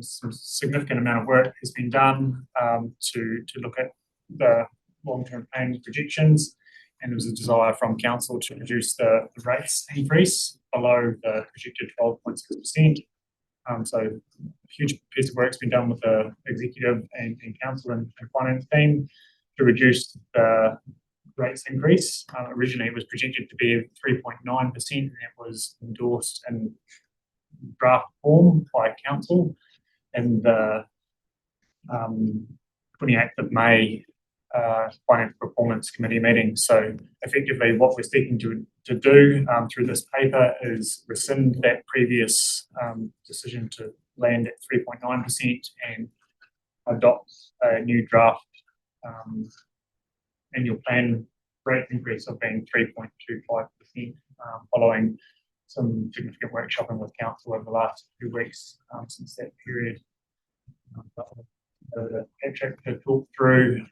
some significant amount of work has been done to look at the long-term plan projections, and there was a desire from council to reduce the rates increase below the projected 12.6%. So a huge piece of work's been done with the executive and council and finance team to reduce the rates increase. Originally, it was projected to be 3.9%, and it was endorsed in draft form by council in the 28th of May Finance Performance Committee meeting. So effectively, what we're seeking to do through this paper is rescind that previous decision to land at 3.9% and adopt a new draft annual plan rate increase of being 3.25%, following some significant workshopping with council over the last few weeks since that period. Patrick to talk through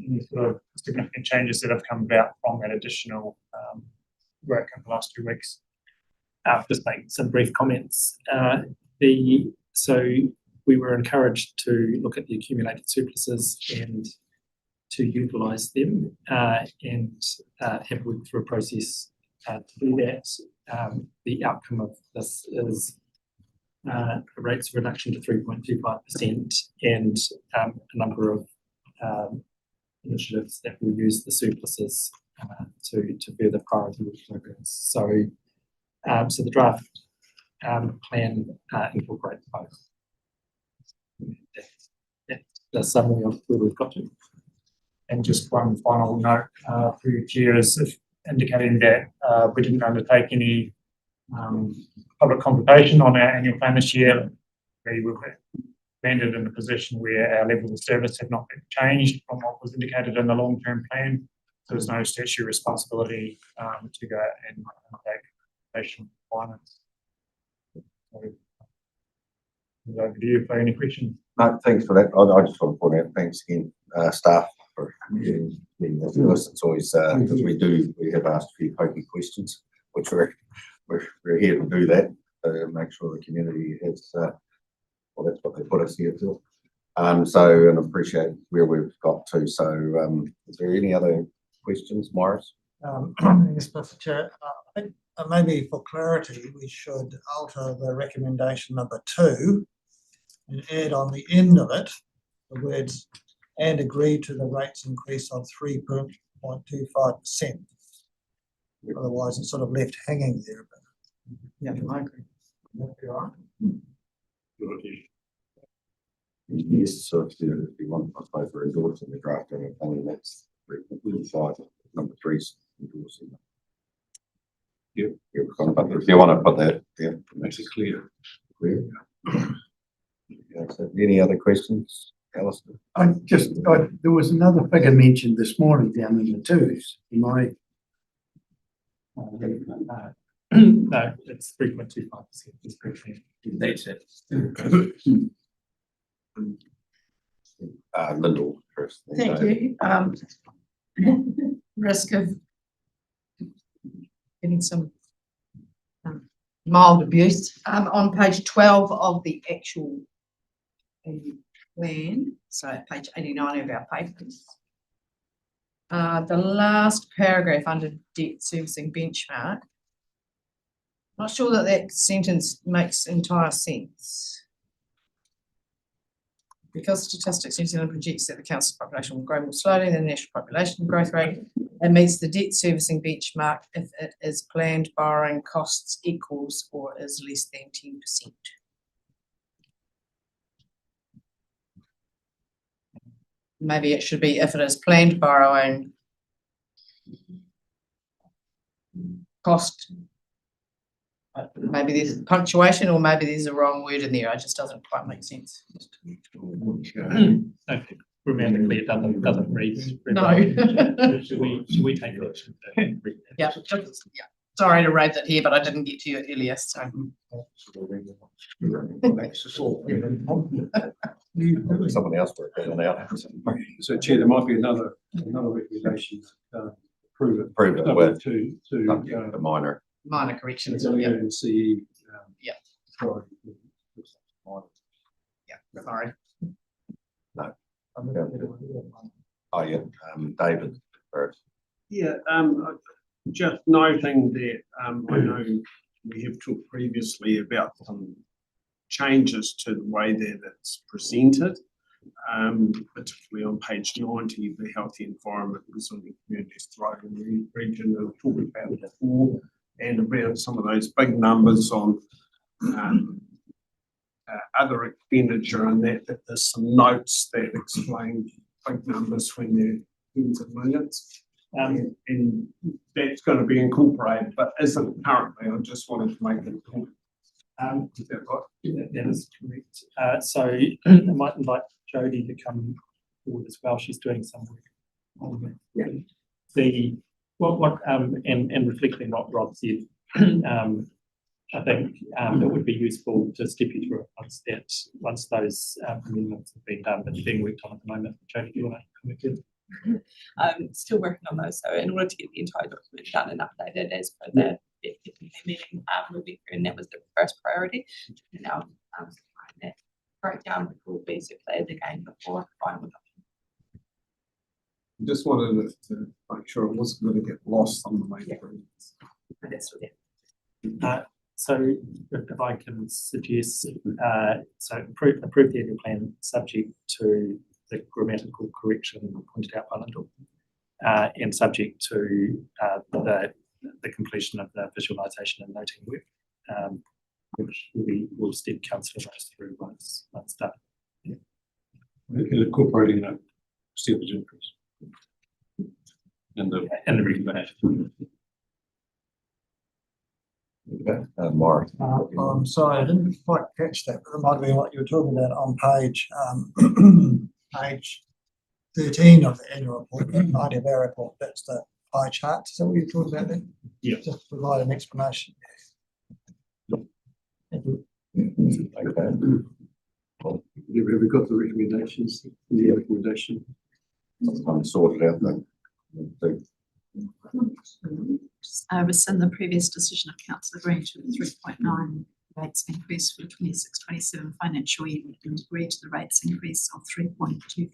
any sort of significant changes that have come about from that additional work in the last 2 weeks. Just make some brief comments. So we were encouraged to look at the accumulated surpluses and to utilise them and have worked through a process to do that. The outcome of this is rates of reduction to 3.25% and a number of initiatives that will use the surpluses to further priority programs. So the draft plan incorporates both. That's the summary of where we've got to. And just one final note through Chair is indicating that we didn't undertake any public consultation on our annual plan this year. We were landed in a position where our level of service had not been changed from what was indicated in the long-term plan. So there's no statutory responsibility to go and undertake consultation requirements. So, over to you for any questions. No, thanks for that. I just want to point out, thanks again, staff, for getting this to us. It's always because we have asked a few pokey questions, which we're here to do that, to make sure the community has well, that's what they put us here for. So, and I appreciate where we've got to. So, is there any other questions, Morris? Yes, Mr. Chair. I think maybe for clarity, we should alter the recommendation number 2 and add on the end of it the words "and agree to the rates increase of 3.25%. Otherwise, it's sort of left hanging there. Yeah, I agree. Yes, so if you want, I suppose we're endorsing the draft annual plan, that's number 3's endorsing. If you want to put that, yeah, Makes it clear. clear. Yeah, so any other questions, Alistair? There was another figure mentioned this morning down in the twos. Am I? No, it's 3.25%. It's pretty clear. That's it. Lyndall first. Thank you. Risk of getting some mild abuse. On page 12 of the actual plan, so at page 89 of our papers, the last paragraph under debt servicing benchmark, not sure that that sentence makes entire sense. Because Statistics New Zealand projects that the council's population will grow more slowly than the national population growth rate, it meets the debt servicing benchmark if it is planned borrowing costs equals or is less than 10%. maybe it should be if it is planned borrowing. Cost. Maybe there's punctuation or maybe there's a wrong word in there. It just doesn't quite make sense. Okay, grammatically, it doesn't read. No. Should we take action to read that? Yeah, sorry to raise it here, but I didn't get to you earlier, so. Someone else worked that one out. So Chair, there might be another recommendation, approve it. Approve it with To, the minor. Minor corrections, to yeah, and CE. Yeah. Sorry. yeah, sorry. Oh, yeah, David first. Yeah, just noting that, I know we have talked previously about some changes to the way that it's presented. Particularly on page 90, the healthy environment is on the community's thriving region, and we've talked about it before, and about some of those big numbers on other expenditure, and that there's some notes that explain big numbers when they're tens of millions. And that's going to be incorporated, but isn't currently. I just wanted to make it clear. Is that right? Yeah, that is correct. So I might invite Jodie to come forward as well. She's doing some work on the and reflecting what Rob said. I think it would be useful to step you through it once those amendments have been done, but they're being worked on at the moment. Jodie, do you want to comment in? Still working on those. So in order to get the entire document done and updated as per the meeting moving through, and that was the first priority. And now that breakdown will be circulated again before final document. Just wanted to make sure it wasn't going to get lost on the way through. That's what it. So if I can suggest, so approve the annual plan subject to the grammatical correction pointed out by Lyndall, and subject to the completion of the visualisation and noting work, which will step councillor Rose through once done. Yeah. Incorporating that percentage increase. And the recommendation. Mark. I'm sorry, I didn't quite catch that, but it might be what you were talking about on page, page 13 of the annual report, part of our report. That's the pie chart. Is that what you're talking about then? Yeah. Just provide an explanation. Thank you. Okay. Have we got the recommendations? The recommendation. I'm sorted out then. Rescind the previous decision of council agreeing to the 3.9 rates increase for the 26-27 financial year and agree to the rates increase of 3.25%.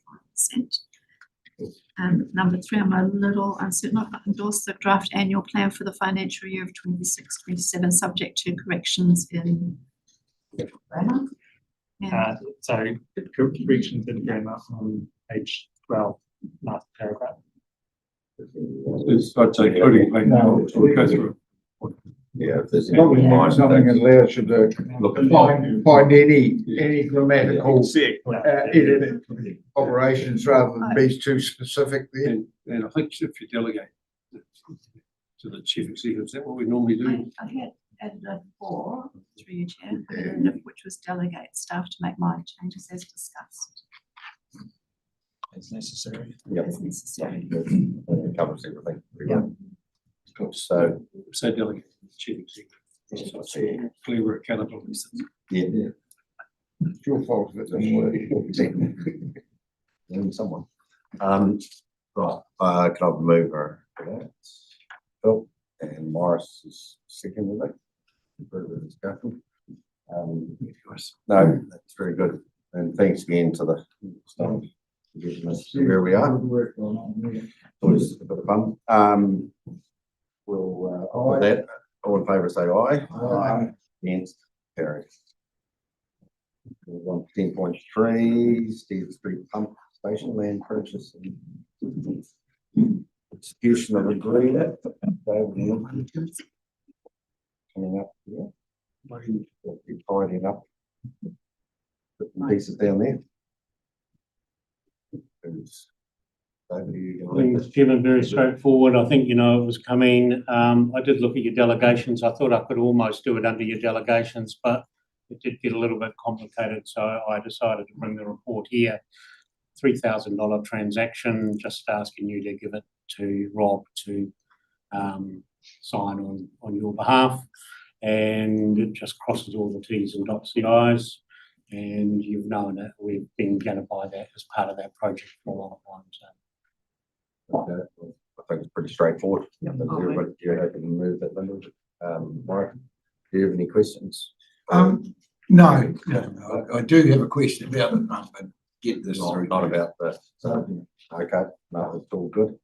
Number 3, I'm a little uncertain. I've endorsed the draft annual plan for the financial year of 26-27, subject to corrections in grammar. So corrections in grammar on page 12, last paragraph. I'd say coding, no, we'll go through. Yeah, if there's Probably something that allows you to find any grammatical edit operations rather than be too specific there. And I think if you delegate to the chief executive, is that what we normally do? I had added a 4 through your chair, which was delegate staff to make minor changes as discussed. As necessary. Yep. As necessary. It covers everything. Yeah. So delegate chief executive. Clearer accountability. yeah. It's your fault that doesn't work. Someone. Right, can I move her for that? Phil and Morris is second with it. Further discussion. No, that's very good. And thanks again to the staff. Where we are. Always a bit of fun. We'll with that, all in favour say aye. Aye. Against, carried. 10.3, Steve Street Pump Station land purchase and execution of agreement. Coming up here. We'll be tidying up pieces down there. David, are you I gonna think, lead Mr. Chairman, very straightforward. I think, you know, it was coming. I did look at your delegations. I thought I could almost do it under your delegations, but it did get a little bit complicated, so I decided to bring the report here. $3,000 transaction, just asking you to give it to Rob to sign on your behalf. And it just crosses all the T's and dots the I's. And you've known that we've been going to buy that as part of that project for a long time. So. Okay, well, I think it's pretty straightforward. Everybody, you're happy to move that, Linda? Mark, do you have any questions? No, I do have a question about it, but get this through. Not about the, so, okay, no, it's all good.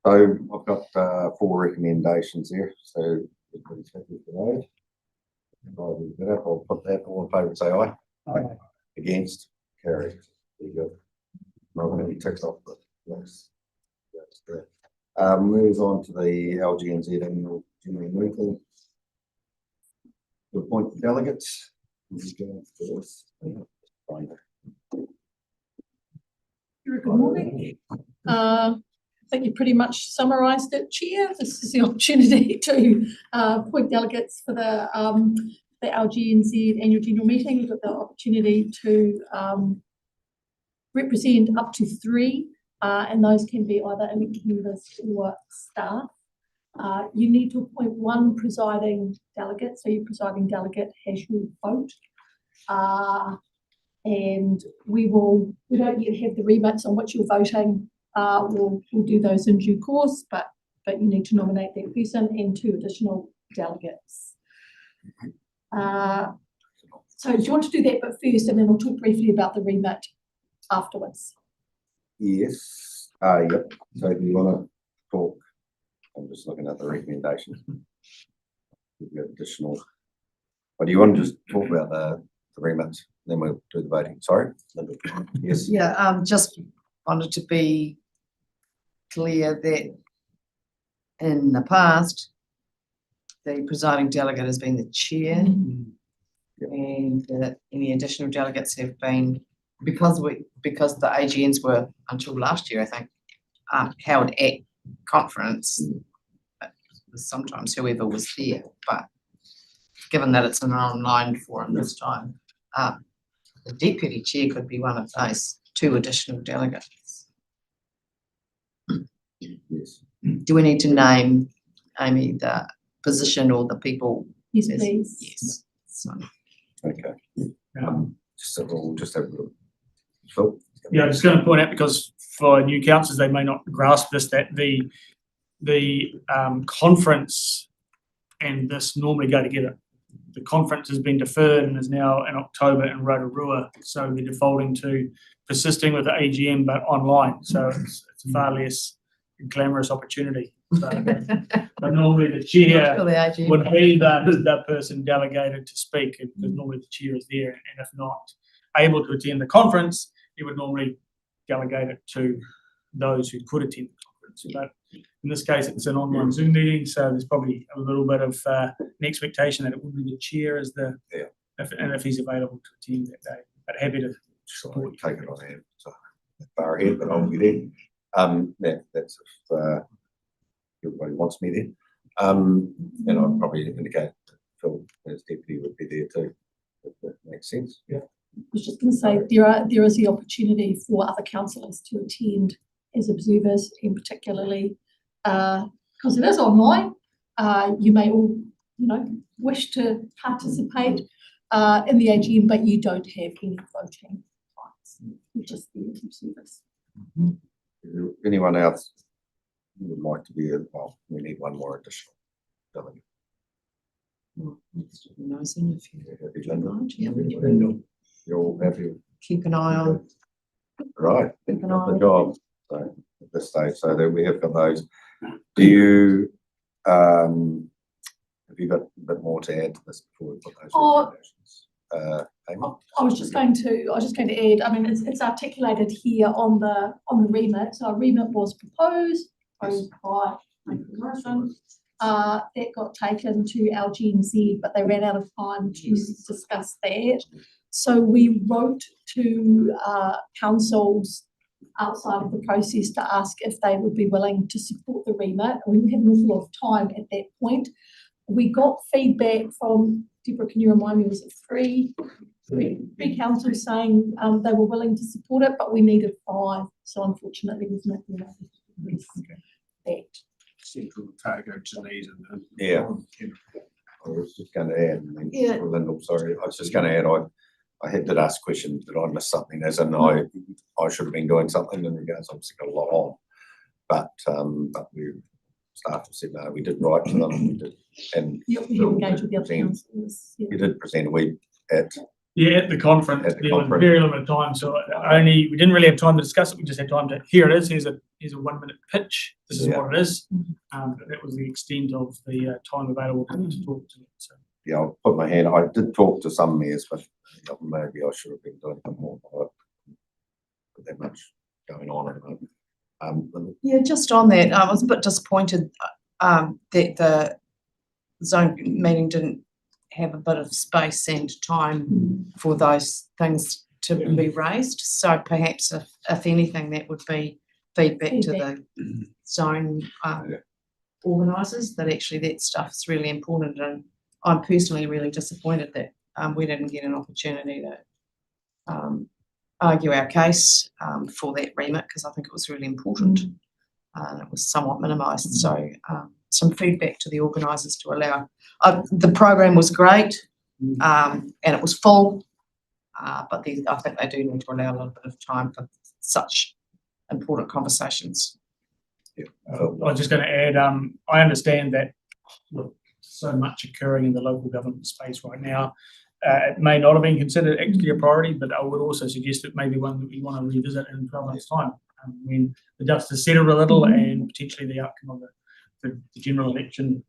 So I've got 4 recommendations here, so everybody's happy for those. I'll put that all in favour and say aye. Aye. Against, carried. There you go. Not going to be ticked off, but yes. That's great. Move on to the LGNZ annual general meeting. To appoint the delegates. Good morning. I think you pretty much summarised it, Chair. This is the opportunity to appoint delegates for the LGNZ annual general meeting. We've got the opportunity to represent up to 3, and those can be either elected members or staff. You need to appoint 1 presiding delegate, so your presiding delegate has your vote. And we don't yet have the remits on which you're voting. We'll do those in due course, but you need to nominate that person and 2 additional delegates. So do you want to do that bit first, and then we'll talk briefly about the remit afterwards? Yes. Yep. So do you want to talk? I'm just looking at the recommendations. Additional. Or do you want to just talk about the remits? Then we'll do the voting. Sorry. Yes. Yeah. Just wanted to be clear that in the past, the presiding delegate has been the chair, and that any additional delegates have been, because the AGMs were until last year, I think, held at conference. Sometimes whoever was there, but given that it's an online forum this time, the deputy chair could be one of those 2 additional delegates. Yes. Do we need to name, Amy, the position or the people? Yes, please. Yes. So. Okay. We'll just have a look. Phil? Yeah, I'm just going to point out, because for new councillors, they may not grasp this, that the conference and this normally go together. The conference has been deferred and is now in October in Rotorua, so we're defaulting to persisting with the AGM but online. So it's a far less glamorous opportunity. But normally the chair would be the person delegated to speak, because normally the chair is there, and if not able to attend the conference, he would normally delegate it to those who could attend the conference. But in this case, it's an online Zoom meeting, so there's probably a little bit of an expectation that it would be the chair as the, if he's available to attend that day. But happy to support. Take it on hand. So far ahead, but I'll be there. That's if everybody wants me there. And I'll probably indicate that Phil as deputy would be there too, if that makes sense. Yeah. I was just going to say, there is the opportunity for other councillors to attend as observers, and particularly because it is online, you may all, wish to participate in the AGM, but you don't have any voting rights. You're just there as observers. Anyone else who would like to be? Well, we need 1 more additional delegate. You're all happy. Keep an eye on. Right. Keep an eye on the job. So at this stage, so that we have got those. Do you have you got a bit more to add to this before we put those recommendations? I was just going to add. I mean, it's articulated here on the remit. So a remit was proposed by Morrison. That got taken to LGNZ, but they ran out of time to discuss that. So we wrote to councils outside of the process to ask if they would be willing to support the remit. We didn't have an awful lot of time at that point. We got feedback from, Deborah, can you remind me, was it three councils saying they were willing to support it, but we needed 5. So unfortunately, we've not been able to release that. Central Otago to need and. Yeah. I was just going to add, Yeah. Lyndall, sorry, I was just going to add, I had to ask questions, did I miss something, as in I should have been doing something, and the guys obviously got a lot on. But we, staff said, no, we did write to them, we did, and. You engage with the other councillors. You did present a week at. Yeah, at the conference, there was very limited time, so we didn't really have time to discuss it, we just had time to, here it is, here's a 1-minute pitch, this is what it is. But that was the extent of the time available to talk to it, so. Yeah, I'll put my hand, I did talk to some mayors, but maybe I should have been doing some more, but that much going on at the moment. Yeah, just on that, I was a bit disappointed that the zone meeting didn't have a bit of space and time for those things to be raised. So perhaps if anything, that would be feedback to the zone organisers, that actually that stuff's really important. And I'm personally really disappointed that we didn't get an opportunity to argue our case for that remit, because I think it was really important. It was somewhat minimised. So some feedback to the organisers to allow. The program was great and it was full, but I think they do need to allow a little bit of time for such important conversations. I was just going to add, I understand that with so much occurring in the local government space right now, it may not have been considered actually a priority, but I would also suggest it may be one that we want to revisit in 12 months' time, when the dust has settled a little and potentially the outcome of the general election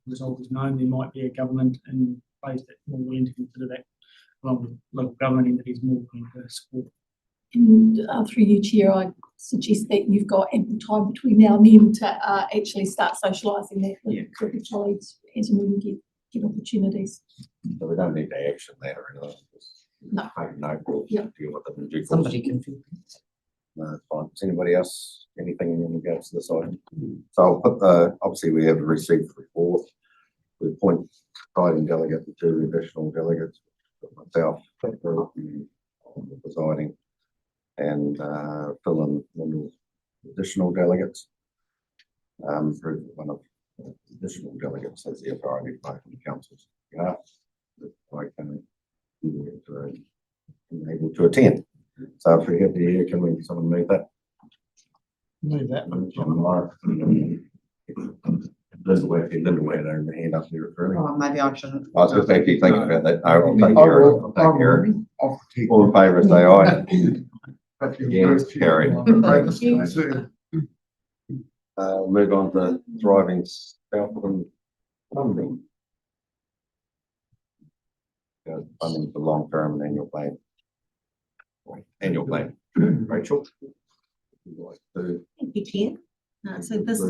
result is known. There might be a government in place that's more willing to consider that, along with local government entities more willing to support. And through you, Chair, I suggest that you've got ample time between now and then to actually start socialising that with your colleagues as and when you get opportunities. So we don't need to action that or anything. No. Make note, we'll deal with it in due course. Somebody can. No, that's fine. Does anybody else, anything in regards to this item? So I'll put obviously we have received the report. We appoint presiding delegate and 2 additional delegates, myself, presiding, and Phil and Lyndall additional delegates. For one of the additional delegates has the authority to vote on the council's behalf. I can be able to attend. So if we have the year, can someone move that? Move that. Linda had her hand up there. Oh, maybe I shouldn't. I was just actually thinking about that. No, I'll take care of it. I'll take care of it. All in favour, say aye. Against, carried. We'll move on to Thriving Southland funding. Funding for long-term and annual plan. Rachel? Thank you, Chair. So this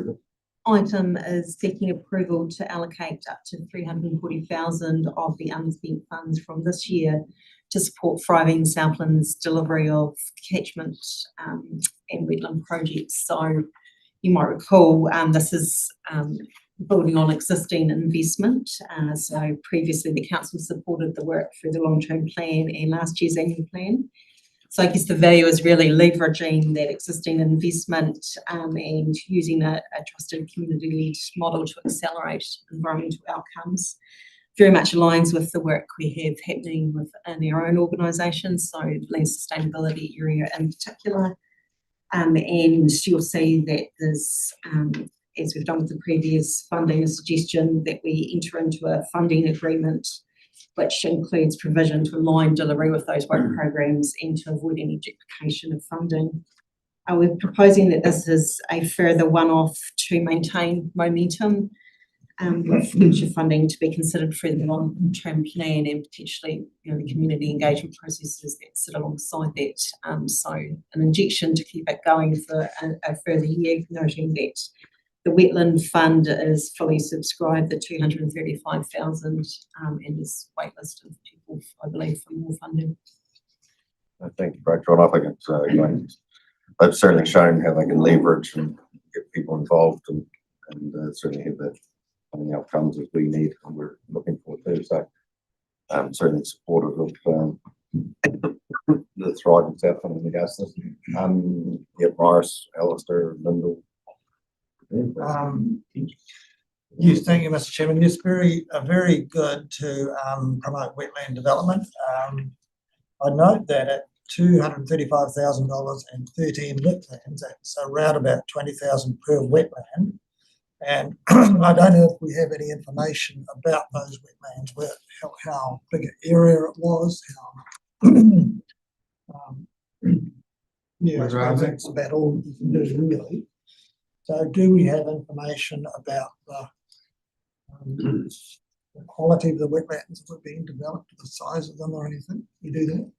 item is seeking approval to allocate up to 340,000 of the unspent funds from this year to support Thriving Southland's delivery of catchment and wetland projects. So you might recall this is building on existing investment. So previously the council supported the work through the long-term plan and last year's annual plan. So I guess the value is really leveraging that existing investment and using a trusted community-led model to accelerate environmental outcomes. Very much aligns with the work we have happening within our own organisation, so land sustainability area in particular. And you'll see that there's, as we've done with the previous funding, a suggestion that we enter into a funding agreement which includes provision to align delivery with those work programs and to avoid any duplication of funding. We're proposing that this is a further one-off to maintain momentum with future funding to be considered through the long-term plan and potentially the community engagement processes that sit alongside that. So an injection to keep it going for a further year, noting that the wetland fund is fully subscribed, the 235,000, and is waitlist of people, I believe, for more funding. Thank you, Rachel. I think it's going they've certainly shown how they can leverage and get people involved and certainly have the outcomes as we need and we're looking for too. So certainly supportive of the thriving Southland in regards to this. Morris, Alistair, Lyndall. Yes, thank you, Mr. Chairman. Yes, very good to promote wetland development. I note that at $235,000 and 13 wetlands, that's around about 20,000 per wetland. And I don't know if we have any information about those wetlands, how big an area it was, yeah, I suppose that's about all you can do really. So do we have information about the quality of the wetlands that were being developed, the size of them or anything? You do that?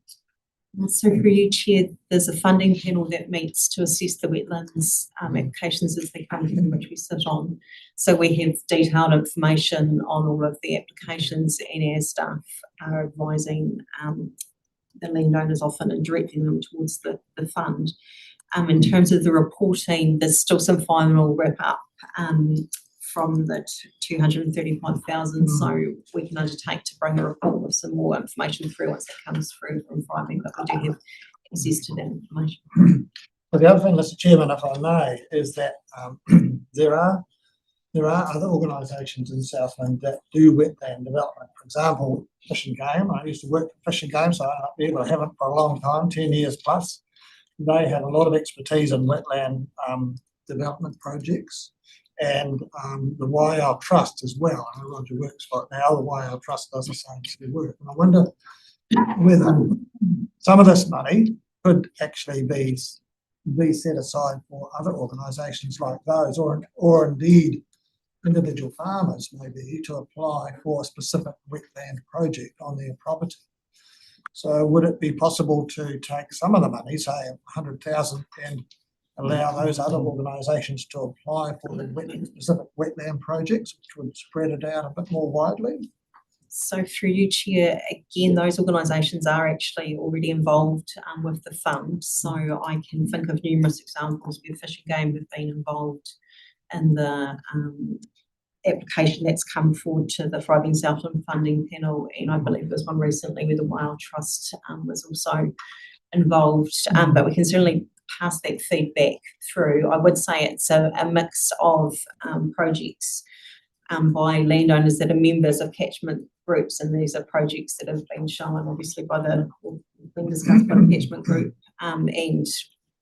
So for you, Chair, there's a funding panel that meets to assess the wetlands applications as they come in, which we sit on. So we have detailed information on all of the applications, and our staff are advising the landowners often and directing them towards the fund. In terms of the reporting, there's still some final wrap up from the 235,000, so we can undertake to bring a report with some more information through once it comes through from Friday, but we do have access to that information. Well, the other thing, Mr. Chairman, if I may, is that there are other organisations in Southland that do wetland development. For example, Fish and Game. I used to work for Fish and Game, so I'm up there, but I haven't for a long time, 10 years plus. They have a lot of expertise in wetland development projects. And the YL Trust as well. I know Roger works for it now. The YL Trust does the same sort of work. And I wonder whether some of this money could actually be set aside for other organisations like those, or indeed individual farmers maybe to apply for a specific wetland project on their property. So would it be possible to take some of the money, say 100,000, and allow those other organisations to apply for the specific wetland projects, which would spread it out a bit more widely? So through you, Chair, again, those organisations are actually already involved with the fund. So I can think of numerous examples where Fish and Game have been involved in the application that's come forward to the Thriving Southland funding panel, and I believe there's one recently where the Wild Trust was also involved, but we can certainly pass that feedback through. I would say it's a mix of projects by landowners that are members of catchment groups, and these are projects that have been shown obviously by been discussed by the catchment group and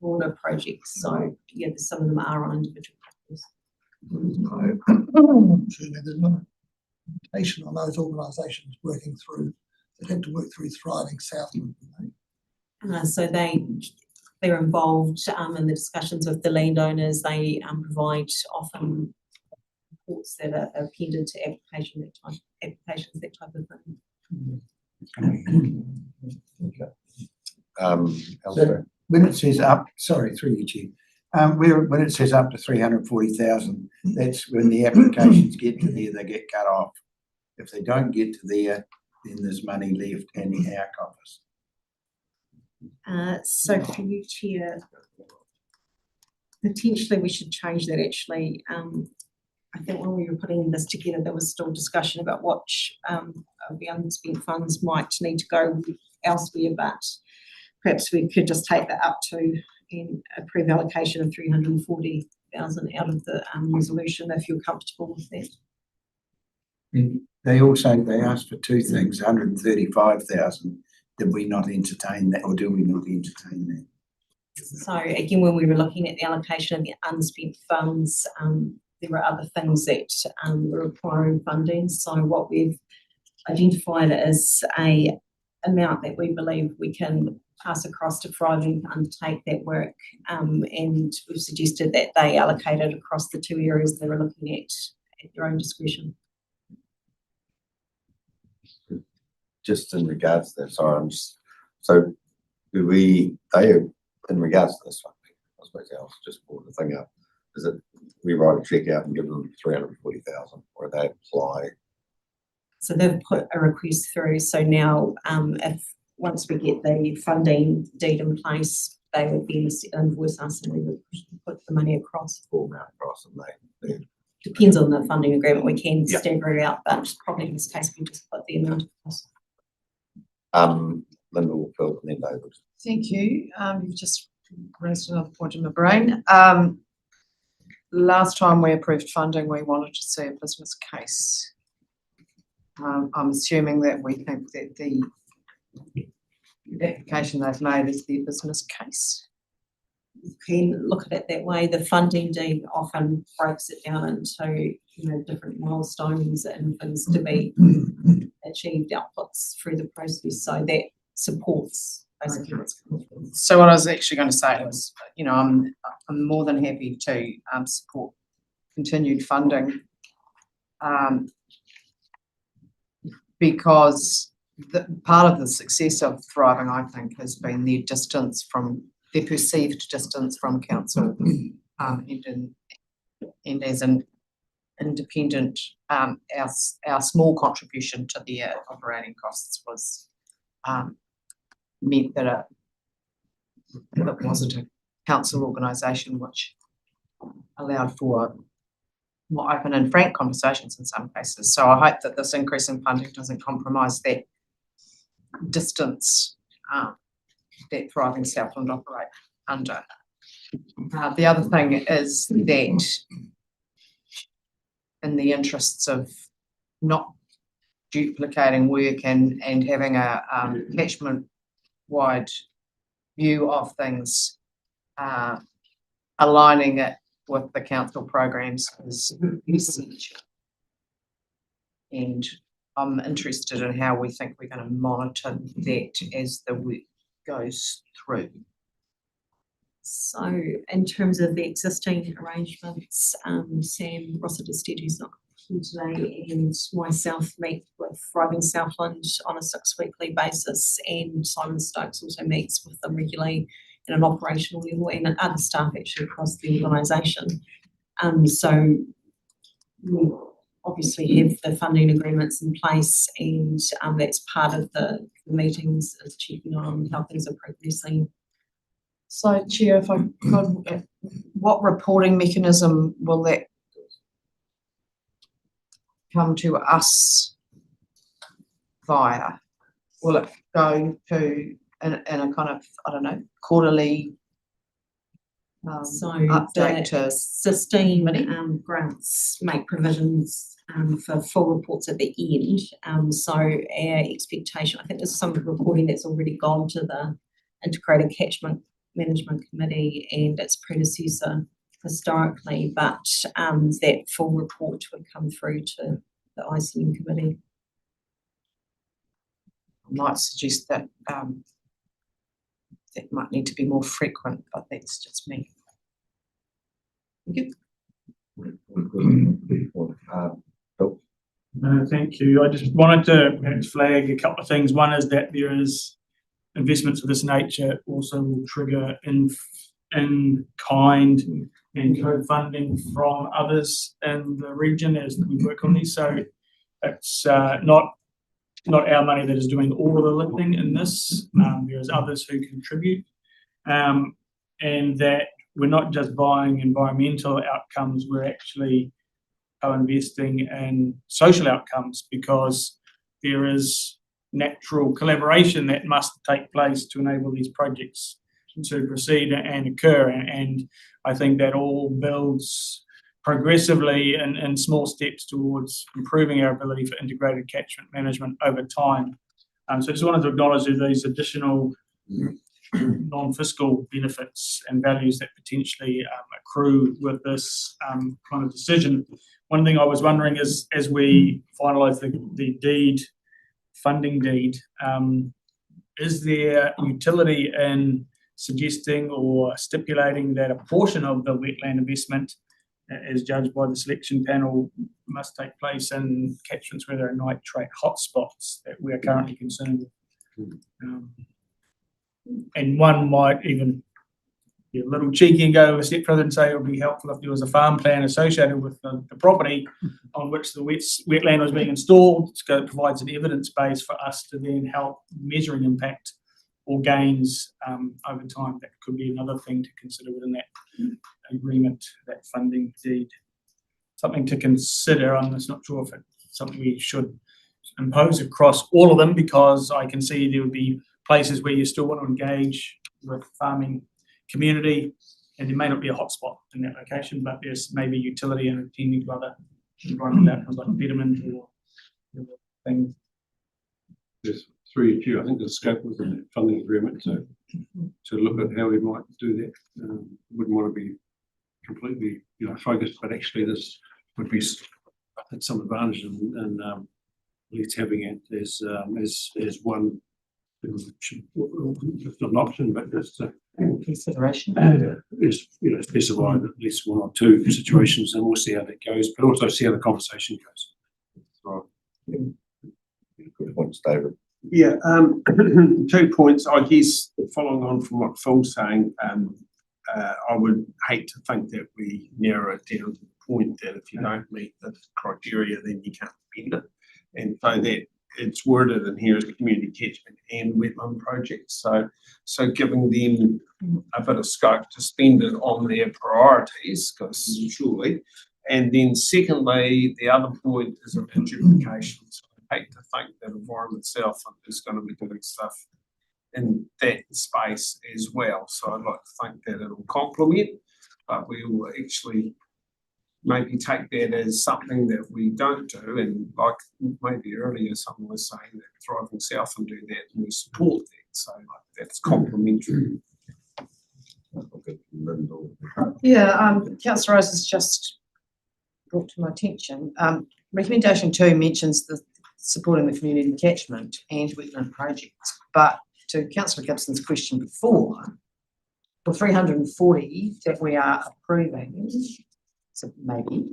broader projects. So yeah, some of them are on individual projects. There's no limitation on those organisations working through, they had to work through Thriving Southland. So they're involved in the discussions with the landowners. They provide often reports that are appended to applications, that type of thing. So when it says up, sorry, through you, Chair. When it says up to 340,000, that's when the applications get to there, they get cut off. If they don't get to there, then there's money left in our coffers. So for you, Chair, potentially we should change that actually. I think when we were putting this together, there was still discussion about what of the unspent funds might need to go elsewhere, but perhaps we could just take that up to a pre-allocation of 340,000 out of the resolution, if you're comfortable with that. They asked for two things, 135,000. Did we not entertain that, or do we not entertain that? So again, when we were looking at the allocation of the unspent funds, there were other things that were requiring funding. So what we've identified is a amount that we believe we can pass across to Thriving to undertake that work, and we've suggested that they allocate it across the two areas they were looking at their own discretion. Just in regards to that, sorry, so do we, in regards to this one, I suppose I'll just pull the thing up, is it we write a check out and give them 340,000, or they apply? So they've put a request through, so now if once we get the funding deed in place, they would then invoice us and we would put the money across for. Depends on the funding agreement, we can stagger it out, but probably in this case, we just put the amount across. Linda will fill and then David. Thank you. You've just raised another point in my brain. Last time we approved funding, we wanted to see a business case. I'm assuming that we think that the application they've made is their business case. You can look at it that way. The funding deed often breaks it down into, different milestones and things to be achieved, outputs through the process. So that supports basically what's coming through. So what I was actually going to say was, I'm more than happy to support continued funding, because part of the success of Thriving, I think, has been their perceived distance from council, and as an independent, our small contribution to their operating costs was meant that it wasn't a council organisation, which allowed for more open and frank conversations in some cases. So I hope that this increase in funding doesn't compromise that distance that Thriving Southland operate under. The other thing is that in the interests of not duplicating work and having a catchment-wide view of things, aligning it with the council programs is essential. And I'm interested in how we think we're going to monitor that as the work goes through. So in terms of the existing arrangements, Sam Rossiter-Stead, who's not here today, and myself meet with Thriving Southland on a 6-weekly basis, and Simon Stokes also meets with them regularly at an operational level, and other staff actually across the organisation. So we obviously have the funding agreements in place, and that's part of the meetings, is checking on how things are progressing. So, Chair, if I could, what reporting mechanism will that come to us via? Will it go to in a kind of, I don't know, quarterly So update the to existing grants make provisions for full reports at the end. So our expectation, I think there's some reporting that's already gone to the Integrated Catchment Management Committee and its predecessor historically, but that full report would come through to the ICM committee. I might suggest that that might need to be more frequent, but that's just me. Thank you. Thank you. I just wanted to perhaps flag a couple of things. One is that there is investments of this nature also will trigger in kind and co-funding from others in the region as we work on these. So it's not our money that is doing all of the lifting in this. There's others who contribute, and that we're not just buying environmental outcomes, we're actually co-investing in social outcomes, because there is natural collaboration that must take place to enable these projects to proceed and occur. And I think that all builds progressively in small steps towards improving our ability for integrated catchment management over time. So I just wanted to acknowledge these additional non-fiscal benefits and values that potentially accrue with this kind of decision. One thing I was wondering is, as we finalise the funding deed, is there utility in suggesting or stipulating that a portion of the wetland investment, as judged by the selection panel, must take place in catchments where there are nitrate hotspots that we are currently concerned with? And one might even be a little cheeky and go a step further and say it would be helpful if there was a farm plan associated with the property on which the wetland was being installed. So it provides an evidence base for us to then help measuring impact or gains over time. That could be another thing to consider within that agreement, that funding deed. Something to consider. I'm just not sure if it's something we should impose across all of them, because I can see there would be places where you still want to engage with farming community, and there may not be a hotspot in that location, but there's maybe utility and attending to other environmental outcomes like betterment or things. There's through you, Chair, I think the scope was in the funding agreement to look at how we might do that. Wouldn't want to be completely, focused, but actually this would be some advantage in at least having it as one, it's not an option, but just consideration. Is specify at least one or two situations, and we'll see how that goes, but also see how the conversation goes. Right. Good points, David. Yeah, 2 points, I guess, following on from what Phil's saying, I would hate to think that we narrow it down to the point that if you don't meet the criteria, then you can't spend it. And so that it's worded in here as community catchment and wetland projects. So giving them a bit of scope to spend it on their priorities, because surely. And then secondly, the other point is a duplication. So I hate to think that Environment South is going to be doing stuff in that space as well. So I'd like to think that it'll complement, but we will actually maybe take that as something that we don't do. And like maybe earlier someone was saying that Thriving South and do that, and we support that. So that's complementary. Yeah, Councillor Rose has just brought to my attention. Recommendation 2 mentions the supporting the community catchment and wetland projects, but to Councillor Gibson's question before, the 340 that we are approving, so maybe,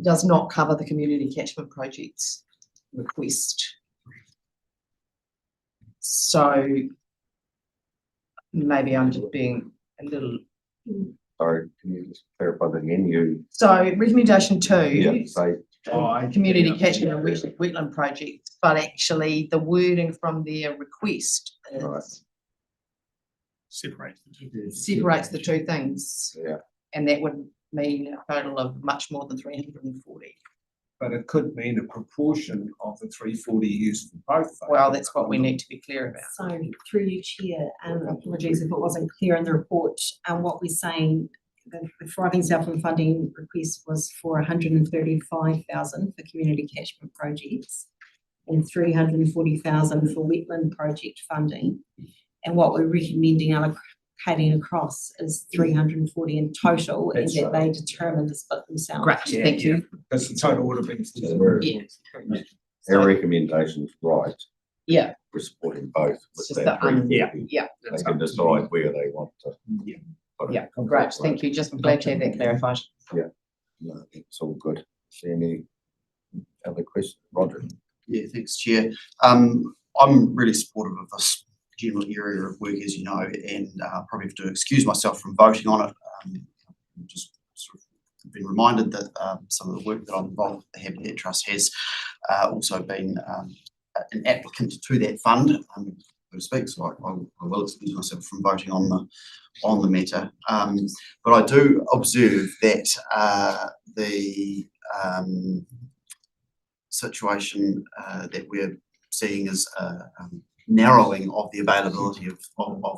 does not cover the community catchment projects request. So maybe I'm just being a little. Sorry, can you just clarify that again? So recommendation 2. Yeah, say. Community catchment and wetland projects, but actually the wording from their request is separates the two things. Yeah. And that would mean a total of much more than 340. But it could mean a proportion of the 340 used for both. Well, that's what we need to be clear about. So through you, Chair, apologies if it wasn't clear in the report, what we're saying, the Thriving Southland funding request was for 135,000 for community catchment projects and 340,000 for wetland project funding. And what we're recommending allocating across is 340 in total, That's and that right. they determine the split themselves. Great, thank you. Because the total would have been. Our recommendation's right. Yeah. We're supporting both. It's With just that the 340. yeah. They can decide where they want to. Yeah, great, thank you. Just glad to have that clarified. Yeah, no, it's all good. See any other questions, Roger? Yeah, thanks, Chair. I'm really supportive of this general area of work, as you know, and probably have to excuse myself from voting on it. Just sort of been reminded that some of the work that I'm involved with the Habitat Trust has also been an applicant to that fund, so to speak. So I will excuse myself from voting on the matter. But I do observe that the situation that we're seeing is narrowing of the availability of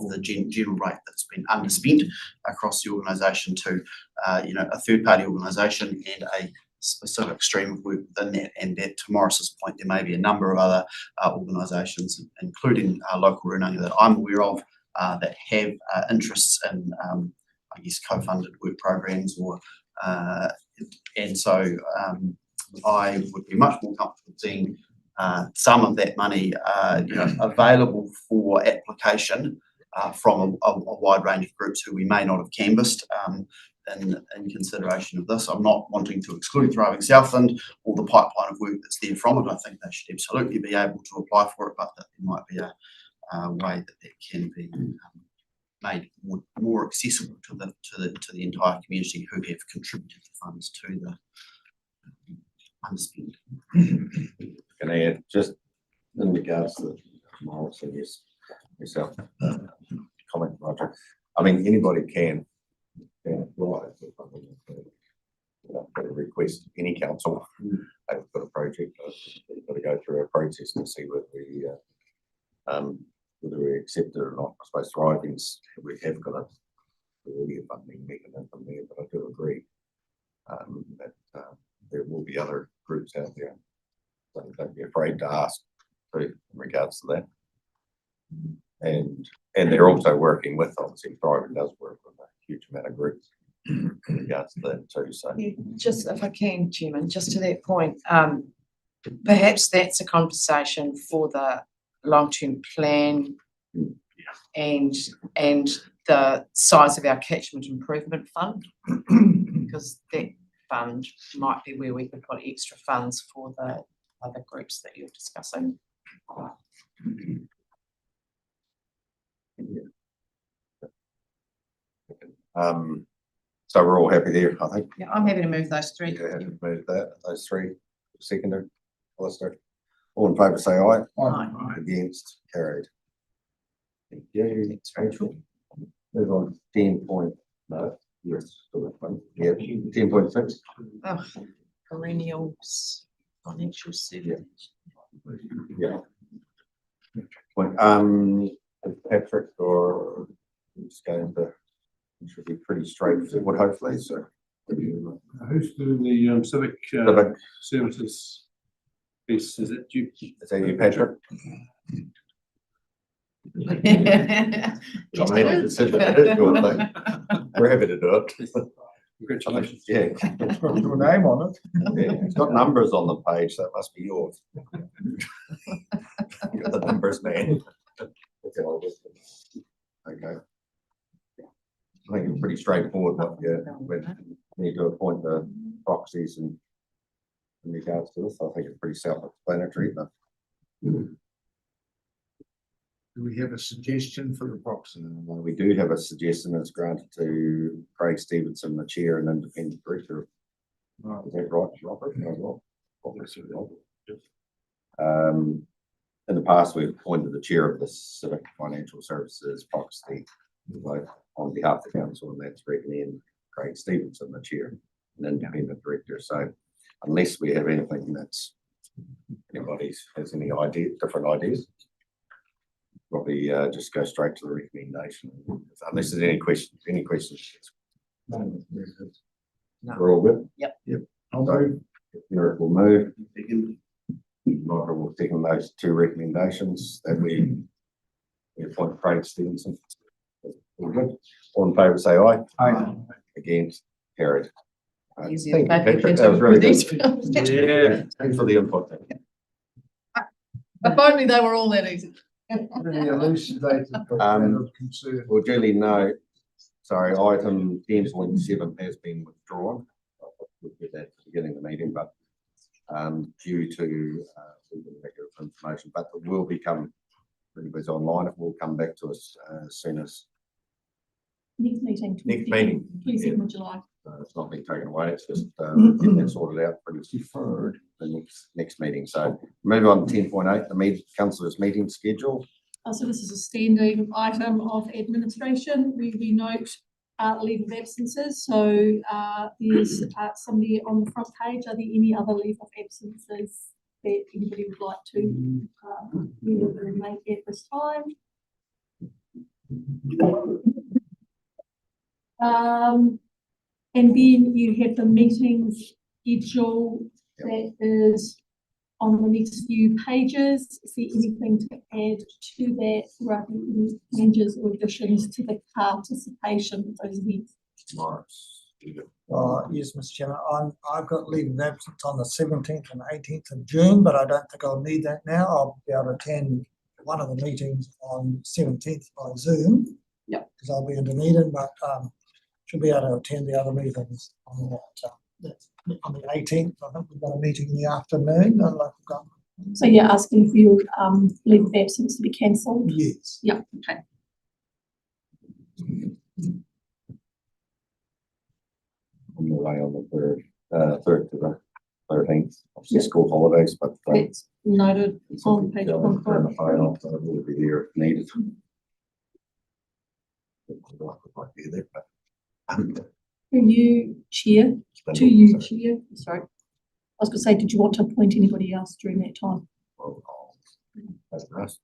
the general rate that's been underspent across the organisation to a third party organisation and a specific stream of work within that. And that, to Morris's point, there may be a number of other organisations, including local Runanga that I'm aware of, that have interests in I guess co-funded work programs or and so I would be much more comfortable seeing some of that money available for application from a wide range of groups who we may not have canvassed in consideration of this. I'm not wanting to exclude Thriving Southland or the pipeline of work that's there from it. I think they should absolutely be able to apply for it, but that there might be a way that can be made more accessible to the entire community who have contributed the funds to the underspend. Can I add, just in regards to Miles and yourself, comment, Roger. I mean, anybody can apply. Put a request, any council, they've got a project, they've got to go through a process to see whether we accept it or not. I suppose Thriving's, we have got a funding mechanism there, but I do agree that there will be other groups out there. So don't be afraid to ask too, in regards to that. And they're also working with, obviously, Thriving does work with a huge amount of groups in regards to that too. So Just if I can, Chairman, just to that point, perhaps that's a conversation for the long-term plan and the size of our catchment improvement fund, because that fund might be where we could put extra funds for the other groups that you're discussing. So we're all happy there, I think. Yeah, I'm happy to move those three. Yeah, happy to move that, those three. Seconder, Alistair. All in favour, say aye. Aye. Against, carried. Thank you. Thanks, Rachel. Move on, 10. No, yes, still that one. Yeah, 10.6. Oh, perennials, financial service. Yeah. Point, Patrick, or just going to, it should be pretty straightforward, hopefully, so. Who's doing the civic Civic. services piece? Is it you? Is that you, Patrick? I mean, it is your thing. We're happy to do it. Congratulations. Yeah. It's got your name on it. Yeah, it's got numbers on the page, so it must be yours. You're the numbers man. Okay. I think it's pretty straightforward, but yeah, we need to appoint the proxies and in regards to this, I think it's pretty self-explanatory, but. Do we have a suggestion for the proxy? We do have a suggestion that's granted to Craig Stevenson, the chair and independent director. Is that right, Robert? In the past, we've appointed the chair of the Civic Financial Services proxy on behalf of the council, and that's recommend Craig Stevenson, the chair and independent director. So unless we have anything that's anybody has any different ideas, probably just go straight to the recommendation. Unless there's any questions. No. We're all good? Yep. I'll move. Eric will move. Michael will second those two recommendations that we appoint Craig Stevenson. All good. All in favour, say aye. Aye. Against, carried. Easy Thank you, to Patrick. That was really good. these. Yeah, thanks for the input. If only they were all that easy. Really elucidated, but of concern. Well, Julie, no, sorry, item 10.7 has been withdrawn. We'll get that at the beginning of the meeting, but due to lack of information, but it will become, when it goes online, it will come back to us as soon as. Next meeting. Next meeting. 27th of July. It's not being taken away, it's just getting that sorted out pretty for the next meeting. So move on to 10.8, the councillors' meeting schedule. So this is a standing item of administration. We note leave of absences. So there's somebody on the front page. Are there any other leave of absences that anybody would like to make at this time? And then you have the meeting schedule that is on the next few pages. Is there anything to add to that, or are there any changes or additions to the participation of those events? Yes, Mr. Chairman, I've got leave of absence on the 17th and 18th of June, but I don't think I'll need that now. I'll be able to attend one of the meetings on 17th by Zoom. Yep. Because I'll be in Dunedin, but should be able to attend the other meetings on on the 18th. I think we've got a meeting in the afternoon. So you're asking for your leave of absence to be cancelled? Yes. Yeah, okay. On the way on the third to the 13th, obviously school holidays, but. It's noted on page Turn 1. the phone off, so we'll be here if needed. Can you chair, to you chair, sorry. I was gonna say, did you want to appoint anybody else during that time? That's nice.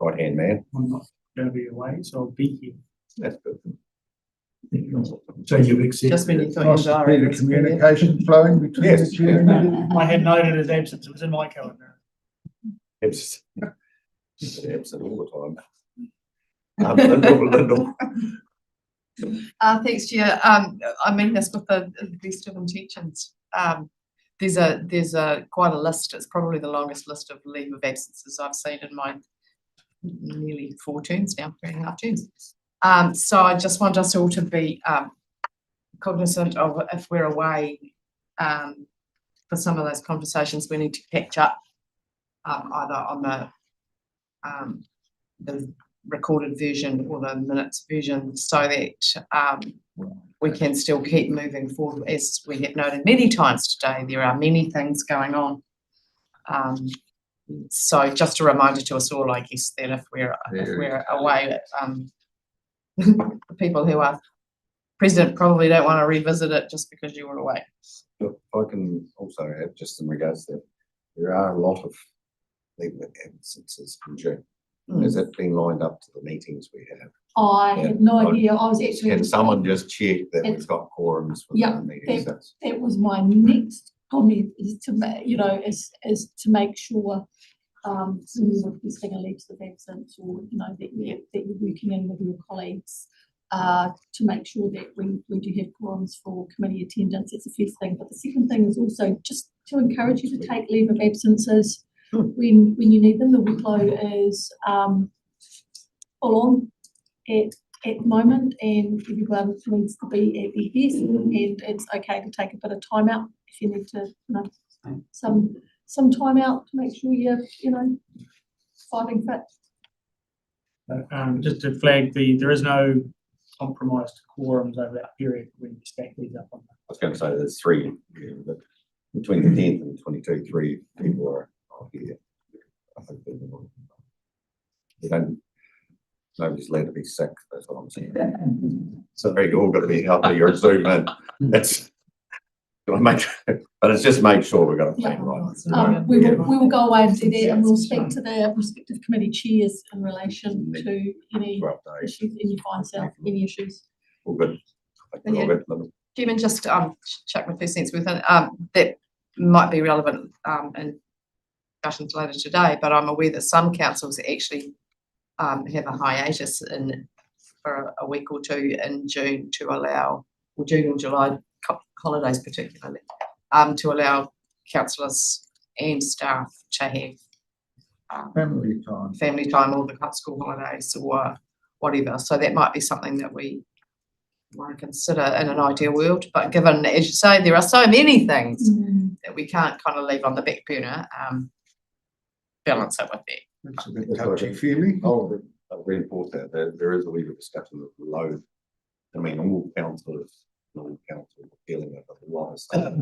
Right hand man. I'm not gonna be away, so I'll be here. That's good. So you've accepted. Just when you it. thought you Nice to were see the already- communication flowing between the Yes. chair and I had noted his absence, it was in my calendar. It's absent all the time. Lyndall. Thanks, Chair. I mean this with the best of intentions. There's quite a list. It's probably the longest list of leave of absences I've seen in my nearly 4 terms now, 3.5 terms. So I just want us all to be cognizant of if we're away for some of those conversations, we need to catch up either on the recorded version or the minutes version so that we can still keep moving forward. As we have noted many times today, there are many things going on. So just a reminder to us all, I guess, that if we're away, the people who are present probably don't want to revisit it just because you were away. Look, I can also add, just in regards to, there are a lot of leave of absences from June. Has it been lined up to the meetings we have? I had no idea. I was actually. Can someone just check that we've got quorums for Yeah, the meetings? that was my next comment, is to is to make sure when you're requesting a leave of absence, or that you're working in with your colleagues to make sure that we do have quorums for committee attendance. It's the first thing. But the second thing is also just to encourage you to take leave of absences when you need them. The workload is full on at the moment, and everyone needs to be at their best, and it's okay to take a bit of time out if you need to, some time out to make sure you're, fighting fit. Just to flag, there is no compromised quorums over that period when you stack these up on. I was going to say there's 3, but between the 10th and 22, 3 people are here. I think they don't. Nobody's allowed to be sick. That's what I'm saying. So they're all got to be healthy or Zoom in. That's but it's just make sure we've got a plan right. We will go away and do that, and we'll speak to the respective committee chairs in relation to any issues, any any issues. All good. Yeah. Chairman, just check my first sense with it. That might be relevant in discussions later today, but I'm aware that some councils actually have a hiatus for a week or 2 in June to allow, or June or July holidays particularly, to allow councillors and staff to have family time or the school holidays or whatever. So that might be something that we want to consider in an ideal world. But given, as you say, there are so many things that we can't kind of leave on the back burner, balance it with that. It's a bit touchy-feely. I'll reinforce that. There is a legal discussion of load. I mean, all councillors are dealing with a lot of stuff.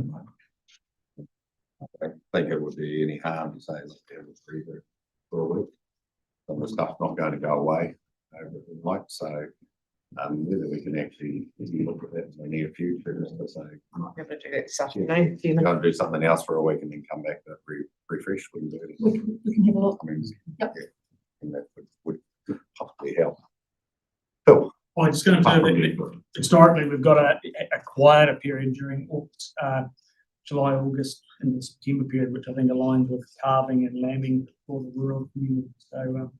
I don't think it would be any harm to say, look, there was breather for a week. Some of the stuff's not going to go away over the night, so whether we can actually look at that in the near future, just to say, I might be able to do that this afternoon. go and do something else for a week and then come back to refresh. We can do it. We can have a look. I mean, Yep. yeah, and that would possibly help. Cool. Well, I'm just going to say that historically we've got a quieter period during July, August, and the September period, which I think aligns with carving and lambing for the rural community. So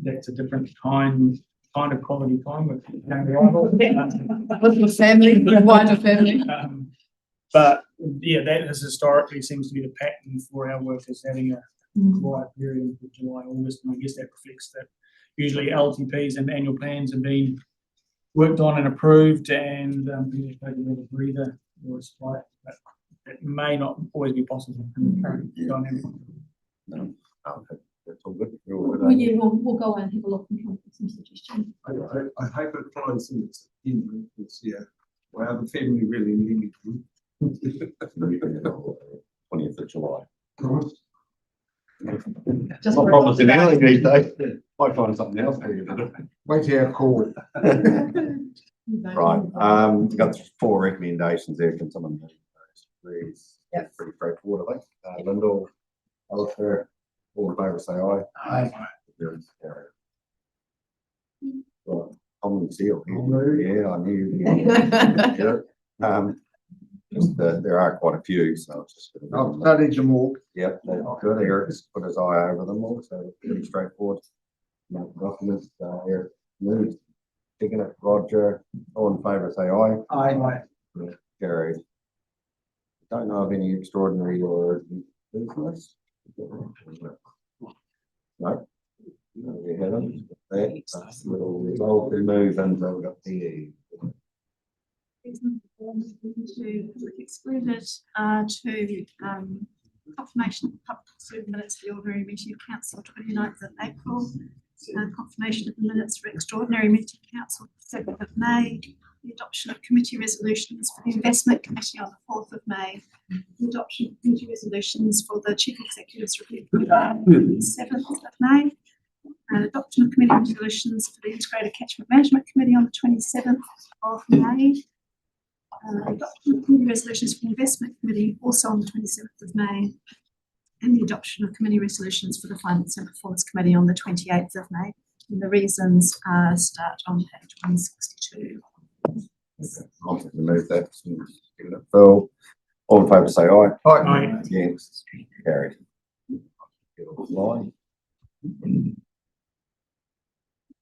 that's a different kind of quality time with the family, the wider family. But yeah, that has historically seems to be the pattern for our workers, having a quiet period of July, August, and I guess that reflects that usually LTPs and annual plans have been worked on and approved, and people take a little breather or respite. But it may not always be possible in the current dynamic. No, that's all good. Well, yeah, we'll go and have a look and come up with some suggestions. I hope it follows in September this year, where the family really needed them. 20th of July. Just Not promising anything these days. Might find something else for you. Wait our call. Right, we've got 4 recommendations there. Can someone move those, please? Yeah. Pretty straightforward, I think. Lyndall, Alistair, all in favour, say aye. Aye. Carried. Right, common seal. Yeah, I knew. Yeah. Just, there are quite a few, so it's just. I've studied them all. Yep, that's good. Eric's put his eye over them all, so pretty straightforward. No documents, Eric moved. Taking it, Roger, all in favour, say aye. Aye. Yeah, carried. Don't know of any extraordinary or business. No. No, we haven't. That little result we move into we've got PE. To excluded to confirmation of public considered minutes for the ordinary meeting of council 29th of April, confirmation of the minutes for extraordinary meeting of council 7th of May, the adoption of committee resolutions for the investment committee on the 4th of May, the adoption of committee resolutions for the chief executive's review on the 7th of May, and adoption of committee resolutions for the integrated catchment management committee on the 27th of May. Adoption of committee resolutions for the investment committee also on the 27th of May, and the adoption of committee resolutions for the finance and performance committee on the 28th of May. And the reasons start on page 162. I'll move that. Give it Phil. All in favour, say aye. Aye. Against, carried. Line.